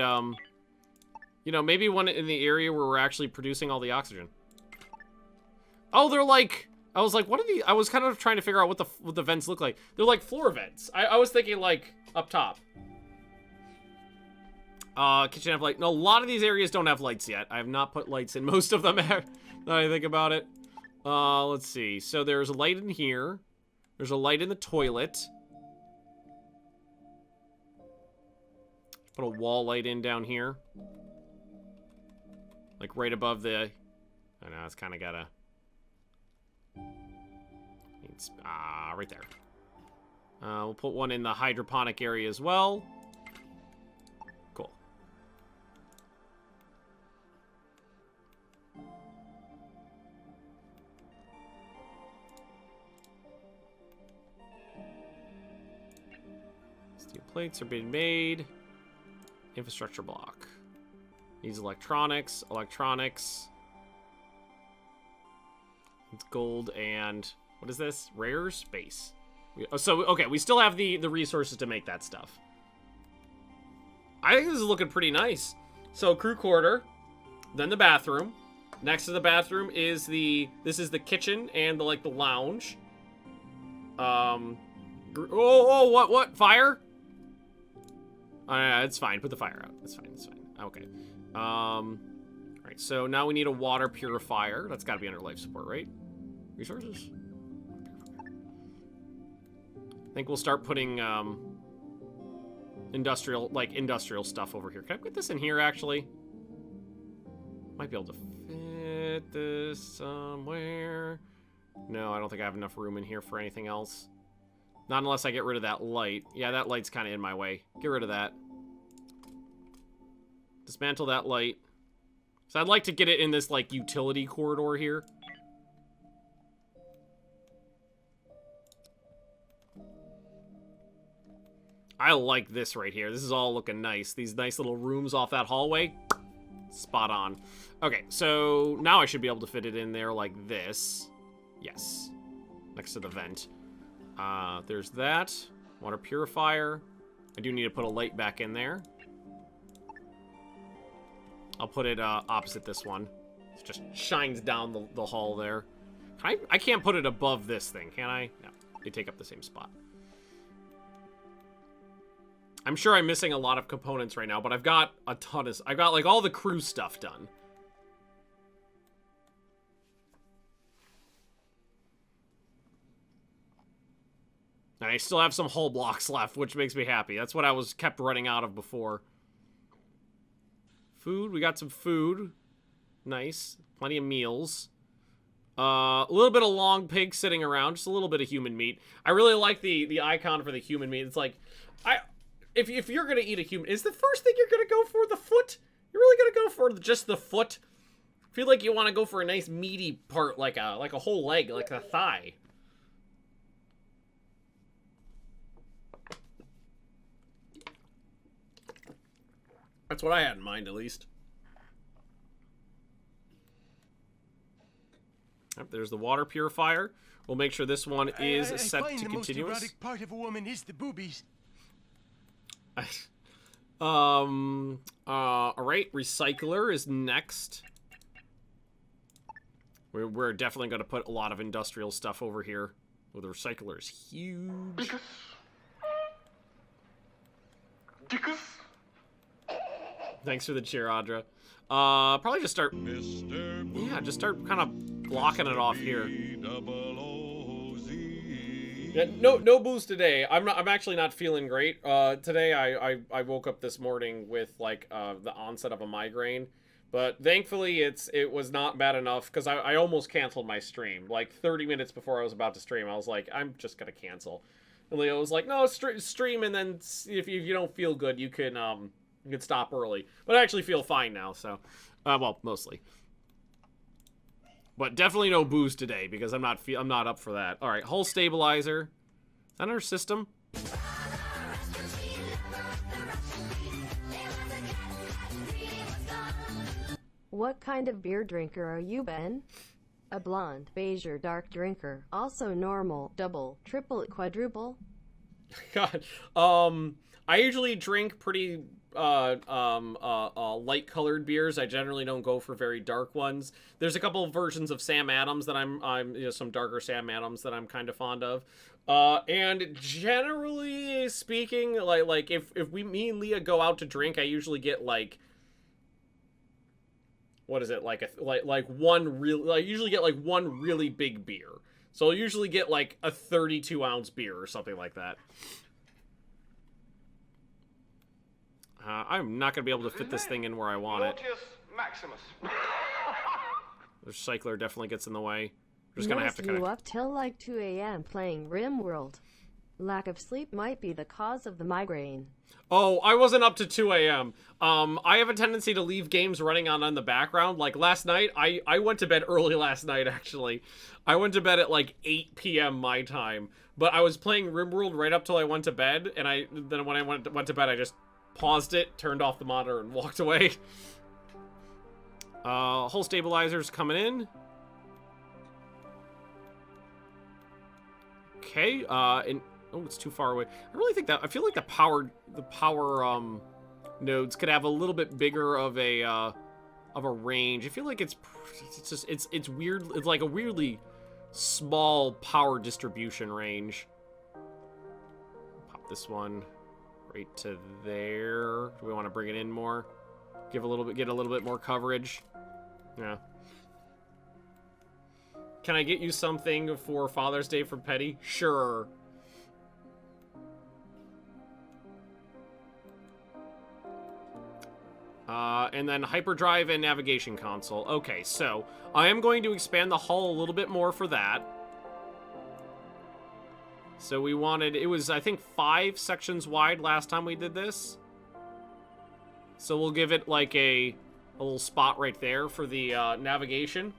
you know, maybe one in the area where we're actually producing all the oxygen. Oh, they're like... I was like, what are these? I was kind of trying to figure out what the vents look like. They're like floor vents. I was thinking, like, up top. Kitchen have light. No, a lot of these areas don't have lights yet. I have not put lights in most of them, now I think about it. Let's see. So there's a light in here. There's a light in the toilet. Put a wall light in down here. Like right above the... I know, it's kind of got a... It's, right there. We'll put one in the hydroponic area as well. Cool. Steel plates are being made. Infrastructure block. Needs electronics. Electronics. It's gold and... What is this? Rare space. So, okay, we still have the resources to make that stuff. I think this is looking pretty nice. So, crew quarter. Then the bathroom. Next to the bathroom is the... This is the kitchen and the, like, the lounge. What? Fire? It's fine. Put the fire out. It's fine. It's fine. Okay. Alright, so now we need a water purifier. That's gotta be under life support, right? Resources? I think we'll start putting, industrial stuff over here. Can I put this in here, actually? Might be able to fit this somewhere. No, I don't think I have enough room in here for anything else. Not unless I get rid of that light. Yeah, that light's kind of in my way. Get rid of that. Dismantle that light. So I'd like to get it in this, like, utility corridor here. I like this right here. This is all looking nice. These nice little rooms off that hallway. Spot on. Okay, so now I should be able to fit it in there like this. Yes. Next to the vent. There's that. Water purifier. I do need to put a light back in there. I'll put it opposite this one. It just shines down the hall there. I can't put it above this thing, can I? No, they take up the same spot. I'm sure I'm missing a lot of components right now, but I've got a ton of... I've got, like, all the crew stuff done. And I still have some hull blocks left, which makes me happy. That's what I was kept running out of before. Food. We got some food. Nice. Plenty of meals. A little bit of long pig sitting around. Just a little bit of human meat. I really like the icon for the human meat. It's like... If you're gonna eat a human, is the first thing you're gonna go for the foot? You're really gonna go for just the foot? I feel like you want to go for a nice meaty part, like a whole leg, like a thigh. That's what I had in mind, at least. Yep, there's the water purifier. We'll make sure this one is set to continuous. The most erotic part of a woman is the boobies. Alright, recycler is next. We're definitely going to put a lot of industrial stuff over here. Oh, the recycler is huge. Thanks for the cheer, Audra. Probably just start... Yeah, just start kind of blocking it off here. Yeah, no boost today. I'm actually not feeling great. Today I woke up this morning with like the onset of a migraine, but thankfully it was not bad enough because I almost canceled my stream. Like 30 minutes before I was about to stream, I was like, I'm just gonna cancel. And Leo was like, no, stream, and then if you don't feel good, you can stop early. But I actually feel fine now, so well, mostly. But definitely no booze today because I'm not up for that. All right, hull stabilizer. Is that our system? What kind of beer drinker are you, Ben? A blonde, beige, or dark drinker. Also normal, double, triple, quadruple. God, I usually drink pretty light colored beers. I generally don't go for very dark ones. There's a couple of versions of Sam Adams that I'm some darker Sam Adams that I'm kind of fond of. And generally speaking, like if me and Leah go out to drink, I usually get like, what is it, I usually get like one really big beer. So I'll usually get like a 32-ounce beer or something like that. I'm not going to be able to fit this thing in where I want it. Maximus. The recycler definitely gets in the way. We're just going to have to kind of... up till like 2 a.m. playing Rimworld. Lack of sleep might be the cause of the migraine. Oh, I wasn't up to 2 a.m. I have a tendency to leave games running on in the background. Like last night, I went to bed early last night, actually. I went to bed at like 8 p.m. my time. But I was playing Rimworld right up till I went to bed. And then when I went to bed, I just paused it, turned off the monitor, and walked away. Hull stabilizer's coming in. Okay, and oh, it's too far away. I feel like the power nodes could have a little bit bigger of a range. I feel like it's weird. It's like a weirdly small power distribution range. Pop this one right to there. Do we want to bring it in more? Get a little bit more coverage. Yeah. Can I get you something for Father's Day from Petty? Sure. And then hyperdrive and navigation console. Okay, so I am going to expand the hull a little bit more for that. So we wanted, it was, I think, 5 sections wide last time we did this. So we'll give it like a little spot right there for the navigation,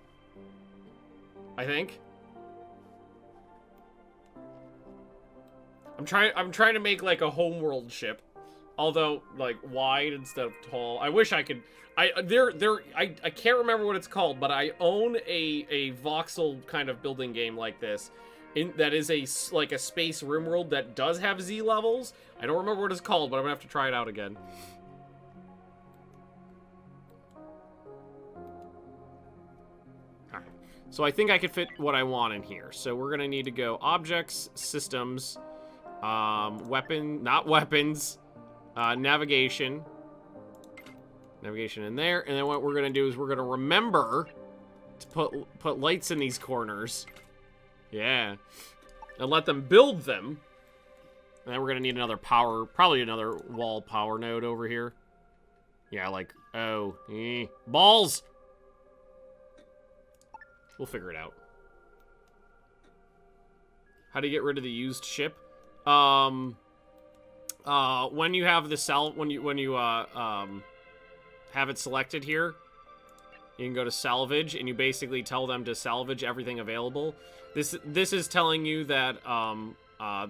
I think. I'm trying to make like a homeworld ship, although like wide instead of tall. I wish I could. I can't remember what it's called, but I own a voxel kind of building game like this, that is like a space Rimworld that does have Z levels. I don't remember what it's called, but I'm gonna have to try it out again. Alright. So I think I could fit what I want in here. So we're gonna need to go objects, systems, not weapons, navigation. Navigation in there, and then what we're gonna do is we're gonna remember to put lights in these corners. Yeah. And let them build them. And then we're gonna need another probably another wall power node over here. Yeah, like, balls! We'll figure it out. How do you get rid of the used ship? When you have the have it selected here, you can go to salvage, and you basically tell them to salvage everything available. This is telling you that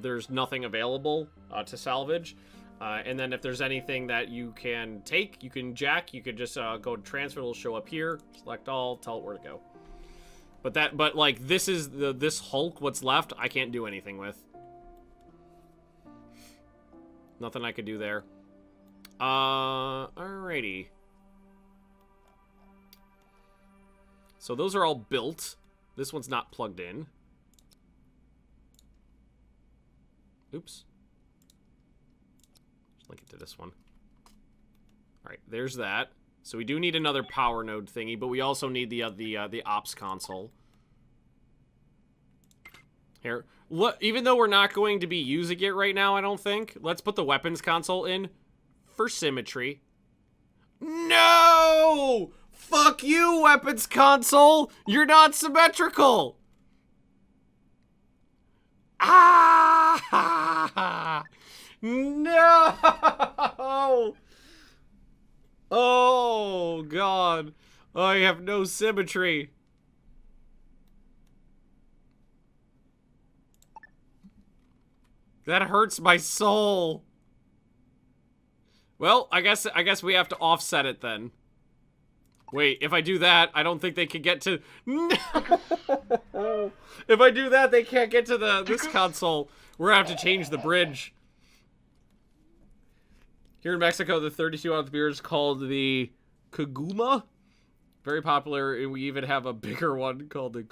there's nothing available to salvage, and then if there's anything that you can take, you can jack. You could just go to transfer. It'll show up here. Select all. Tell it where to go. But like this is this Hulk. What's left? I can't do anything with. Nothing I could do there. Alrighty. So those are all built. This one's not plugged in. Oops. Just link it to this one. Alright, there's that. So we do need another power node thingy, but we also need the ops console. Here. Even though we're not going to be using it right now, I don't think. Let's put the weapons console in for symmetry. No! Fuck you, weapons console! You're not symmetrical! Ah! No! Oh, God. I have no symmetry. That hurts my soul. Well, I guess we have to offset it then. Wait, if I do that, I don't think they can get to... No! If I do that, they can't get to this console. We're gonna have to change the bridge. Here in Mexico, the 32-ounce beer is called the Kaguma. Very popular, and we even have a bigger one called the...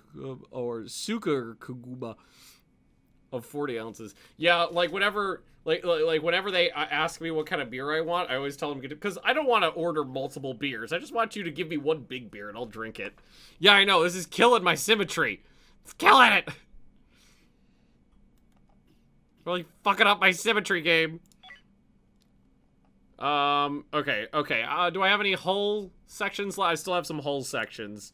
or Sucar Kaguma of 40 ounces. Yeah, like whenever... Like whenever they ask me what kind of beer I want, I always tell them, because I don't want to order multiple beers. I just want you to give me one big beer and I'll drink it. Yeah, I know. This is killing my symmetry. It's killing it. Really fucking up my symmetry game. Okay. Do I have any hull sections? I still have some hull sections.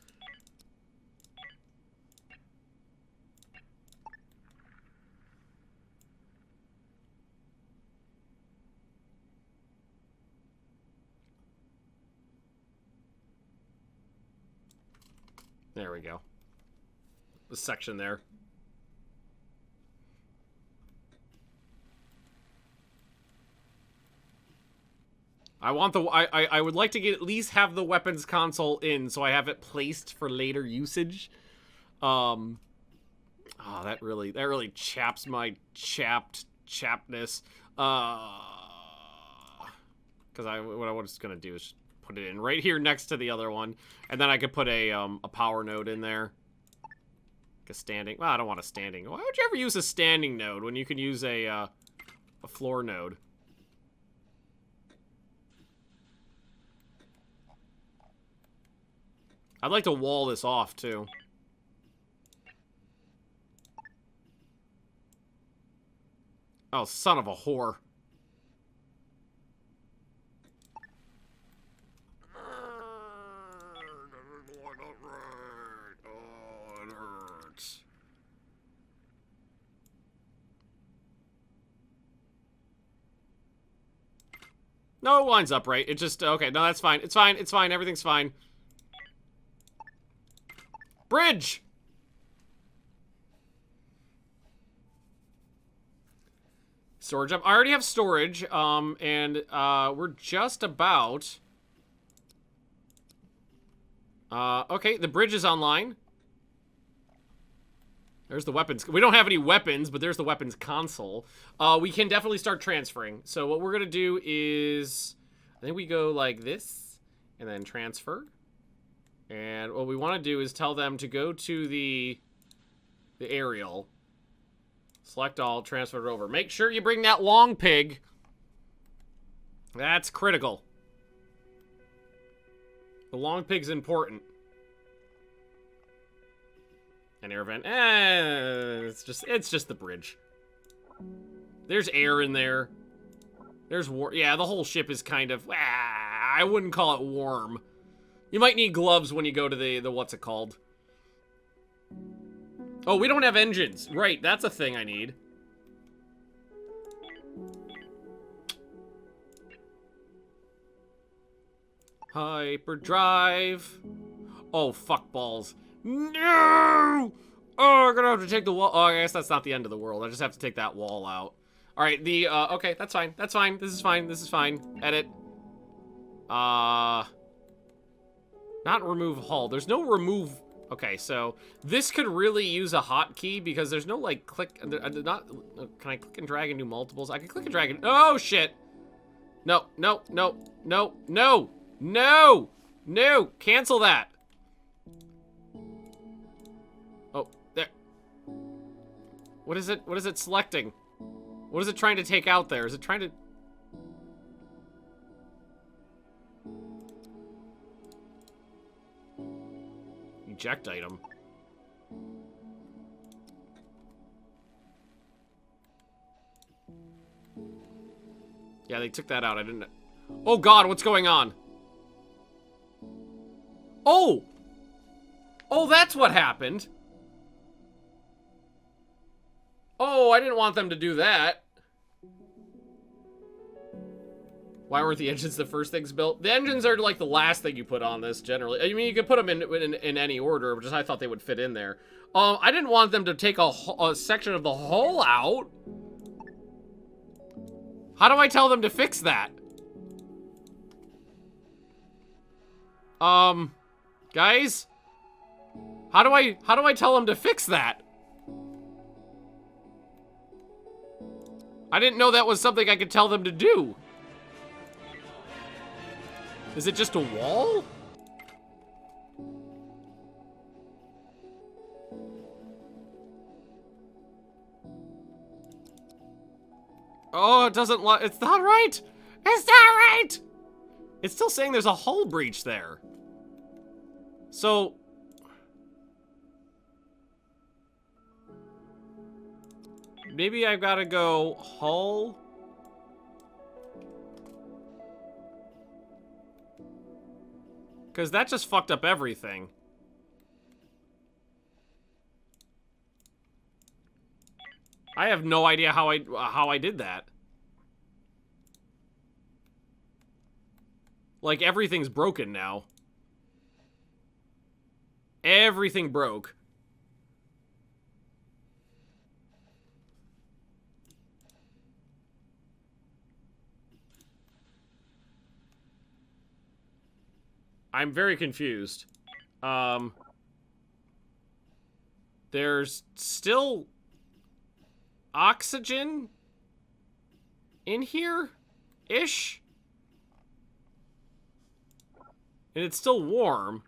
There we go. The section there. I want the... I would like to at least have the weapons console in, so I have it placed for later usage. Oh, that really chaps my chapness. Because what I was gonna do is put it in right here next to the other one, and then I could put a power node in there. Like a standing... Well, I don't want a standing. Why would you ever use a standing node when you can use a floor node? I'd like to wall this off, too. Oh, son of a whore. Oh, it hurts. No, it winds up right. It just... Okay, no, that's fine. It's fine. It's fine. Everything's fine. Bridge! storage up. I already have storage, and we're just about... okay, the bridge is online. There's the weapons. We don't have any weapons, but there's the weapons console. We can definitely start transferring. So what we're gonna do is, I think we go like this, and then transfer. And what we want to do is tell them to go to the aerial. Select all, transfer it over. Make sure you bring that long pig. That's critical. The long pig's important. An air vent. It's just the bridge. There's air in there. There's yeah, the whole ship is kind of, I wouldn't call it warm. You might need gloves when you go to the what's it called? Oh, we don't have engines. Right, that's a thing I need. Hyperdrive. Oh, fuck balls. No! Oh, I'm gonna have to take the wall. Oh, I guess that's not the end of the world. I just have to take that wall out. Alright, okay, that's fine. That's fine. This is fine. This is fine. Edit. Not remove hull. There's no remove... Okay, so this could really use a hotkey because there's no, like, click... Can I click and drag and do multiples? I can click and drag and... Oh, shit! No, no, no, no, no! No! No! Cancel that! Oh, there. What is it? What is it selecting? What is it trying to take out there? Is it trying to... Eject item. Yeah, they took that out. I didn't... Oh, God, what's going on? Oh! Oh, that's what happened. Oh, I didn't want them to do that. Why weren't the engines the first things built? The engines are like the last thing you put on this, generally. I mean, you could put them in any order, but just I thought they would fit in there. I didn't want them to take a section of the hull out. How do I tell them to fix that? Guys? How do I tell them to fix that? I didn't know that was something I could tell them to do. Is it just a wall? Oh, it doesn't it's not right! It's not right! It's still saying there's a hull breach there. So... maybe I've got to go hull... because that just fucked up everything. I have no idea how I did that. Like, everything's broken now. Everything broke. I'm very confused. There's still oxygen in here-ish? And it's still warm.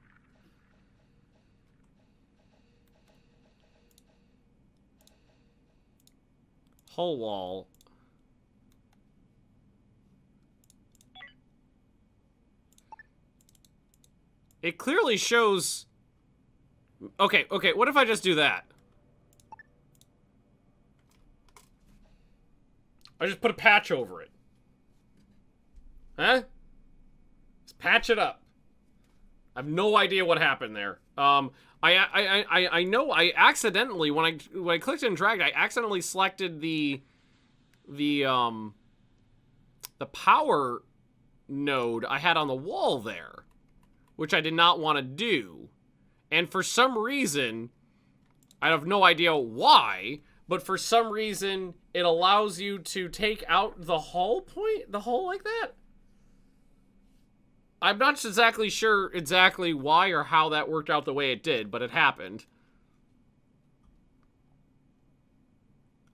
Hull wall. It clearly shows... Okay, what if I just do that? I just put a patch over it. Huh? Just patch it up. I have no idea what happened there. I know I accidentally, when I clicked and dragged, I accidentally selected the power node I had on the wall there, which I did not want to do. And for some reason, I have no idea why, but for some reason, it allows you to take out the hull like that. I'm not exactly sure why or how that worked out the way it did, but it happened.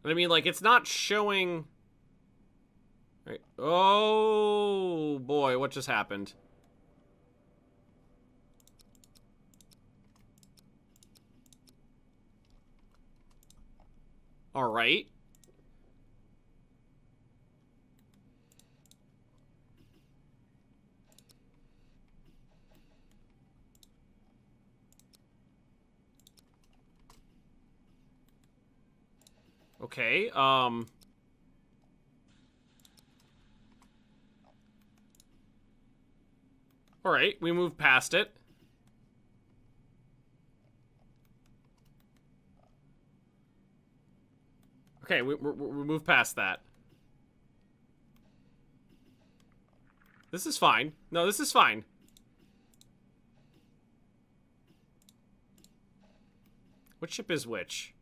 And I mean, like, it's not showing... Right. Oh, boy, what just happened? All right. Okay, all right, we moved past it. Okay, we moved past that. This is fine. No, this is fine. Which ship is which?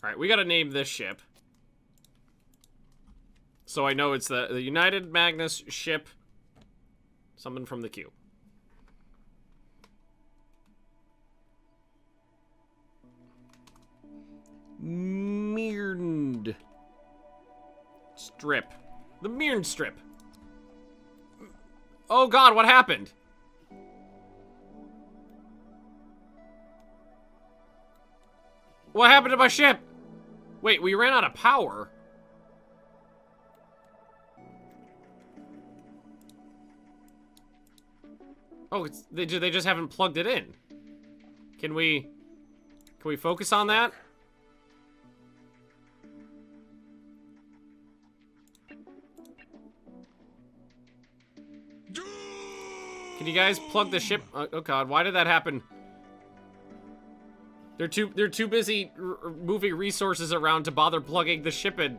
Alright, we gotta name this ship. So I know it's the United Magnus ship. Something from the queue. Mirnd strip. The Mirnd strip. Oh god, what happened? What happened to my ship? Wait, we ran out of power. Oh, they just haven't plugged it in. Can we focus on that? Can you guys plug the ship? Oh god, why did that happen? They're too busy moving resources around to bother plugging the ship in.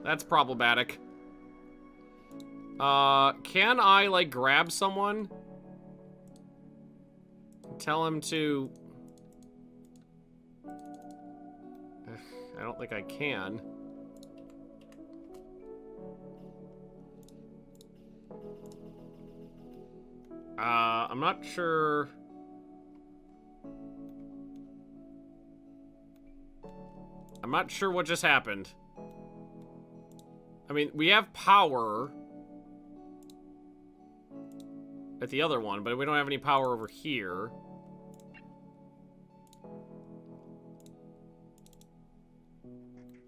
That's problematic. Can I, like, grab someone? Tell him to... I don't think I can. I'm not sure... I'm not sure what just happened. I mean, we have power at the other one, but we don't have any power over here.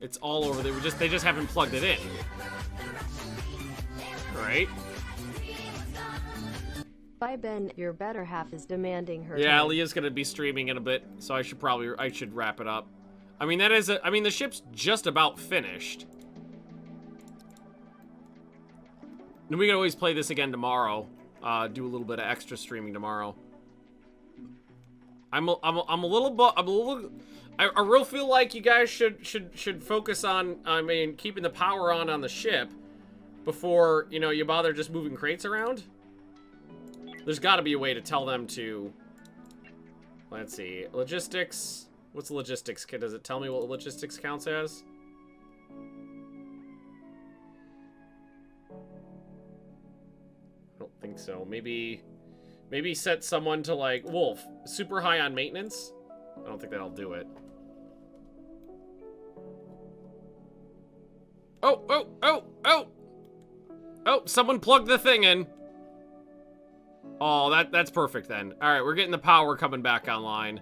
It's all over. They just haven't plugged it in. All right. Bye, Ben. Your better half is demanding her Yeah, time. Leah's gonna be streaming in a bit, so I should wrap it up. I mean, the ship's just about finished. And we can always play this again tomorrow. Do a little bit of extra streaming tomorrow. I real feel like you guys should focus on, I mean, keeping the power on the ship before, you know, you bother just moving crates around. There's got to be a way to tell them to... Let's see. Logistics. What's logistics? Does it tell me what logistics counts as? I don't think so. Maybe set someone to, like, Wolf. Super high on maintenance? I don't think that'll do it. Oh, someone plugged the thing in. Oh, that's perfect then. All right, we're getting the power coming back online.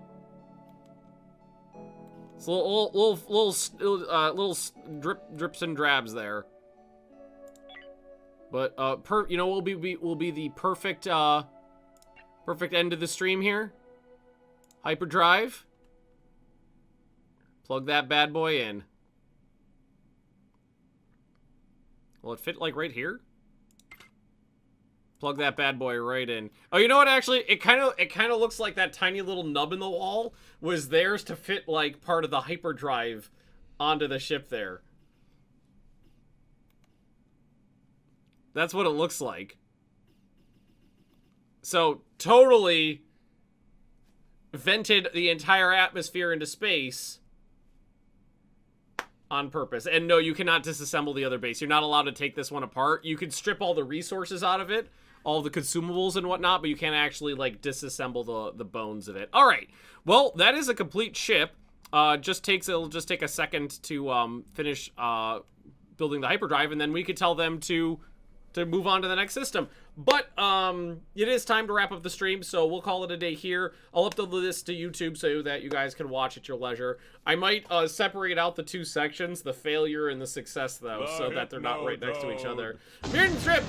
It's a little drips and drabs there. But you know, will be the perfect perfect end of the stream here. Hyperdrive. Plug that bad boy in. Will it fit like right here? Plug that bad boy right in. Oh, you know what? Actually, it kind of looks like that tiny little nub in the wall was theirs to fit like part of the hyperdrive onto the ship there. That's what it looks like. So totally vented the entire atmosphere into space on purpose. And no, you cannot disassemble the other base. You're not allowed to take this one apart. You can strip all the resources out of it, all the consumables and whatnot, but you can't actually, like, disassemble the bones of it. All right. Well, that is a complete ship. It'll just take a second to finish building the hyperdrive, and then we could tell them to move on to the next system. But it is time to wrap up the stream, so we'll call it a day here. I'll upload this to YouTube so that you guys can watch at your leisure. I might separate out the two sections, the failure and the success, though, so that they're not right next to each other. Mirror strip!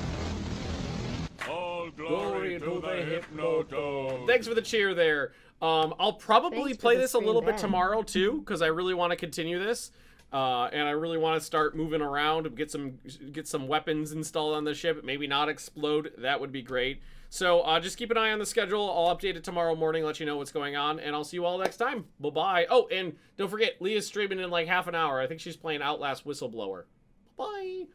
All glory to the Hypnodome. Thanks for the cheer there. I'll probably Thanks play for the this a little stream, bit Ben. tomorrow, too, because I really want to continue this. And I really want to start moving around and get some weapons installed on the ship. Maybe not explode. That would be great. So just keep an eye on the schedule. I'll update it tomorrow morning, let you know what's going on, and I'll see you all next time. Bye-bye. Oh, and don't forget, Leah's streaming in like half an hour. I think she's playing Outlast Whistleblower. Bye.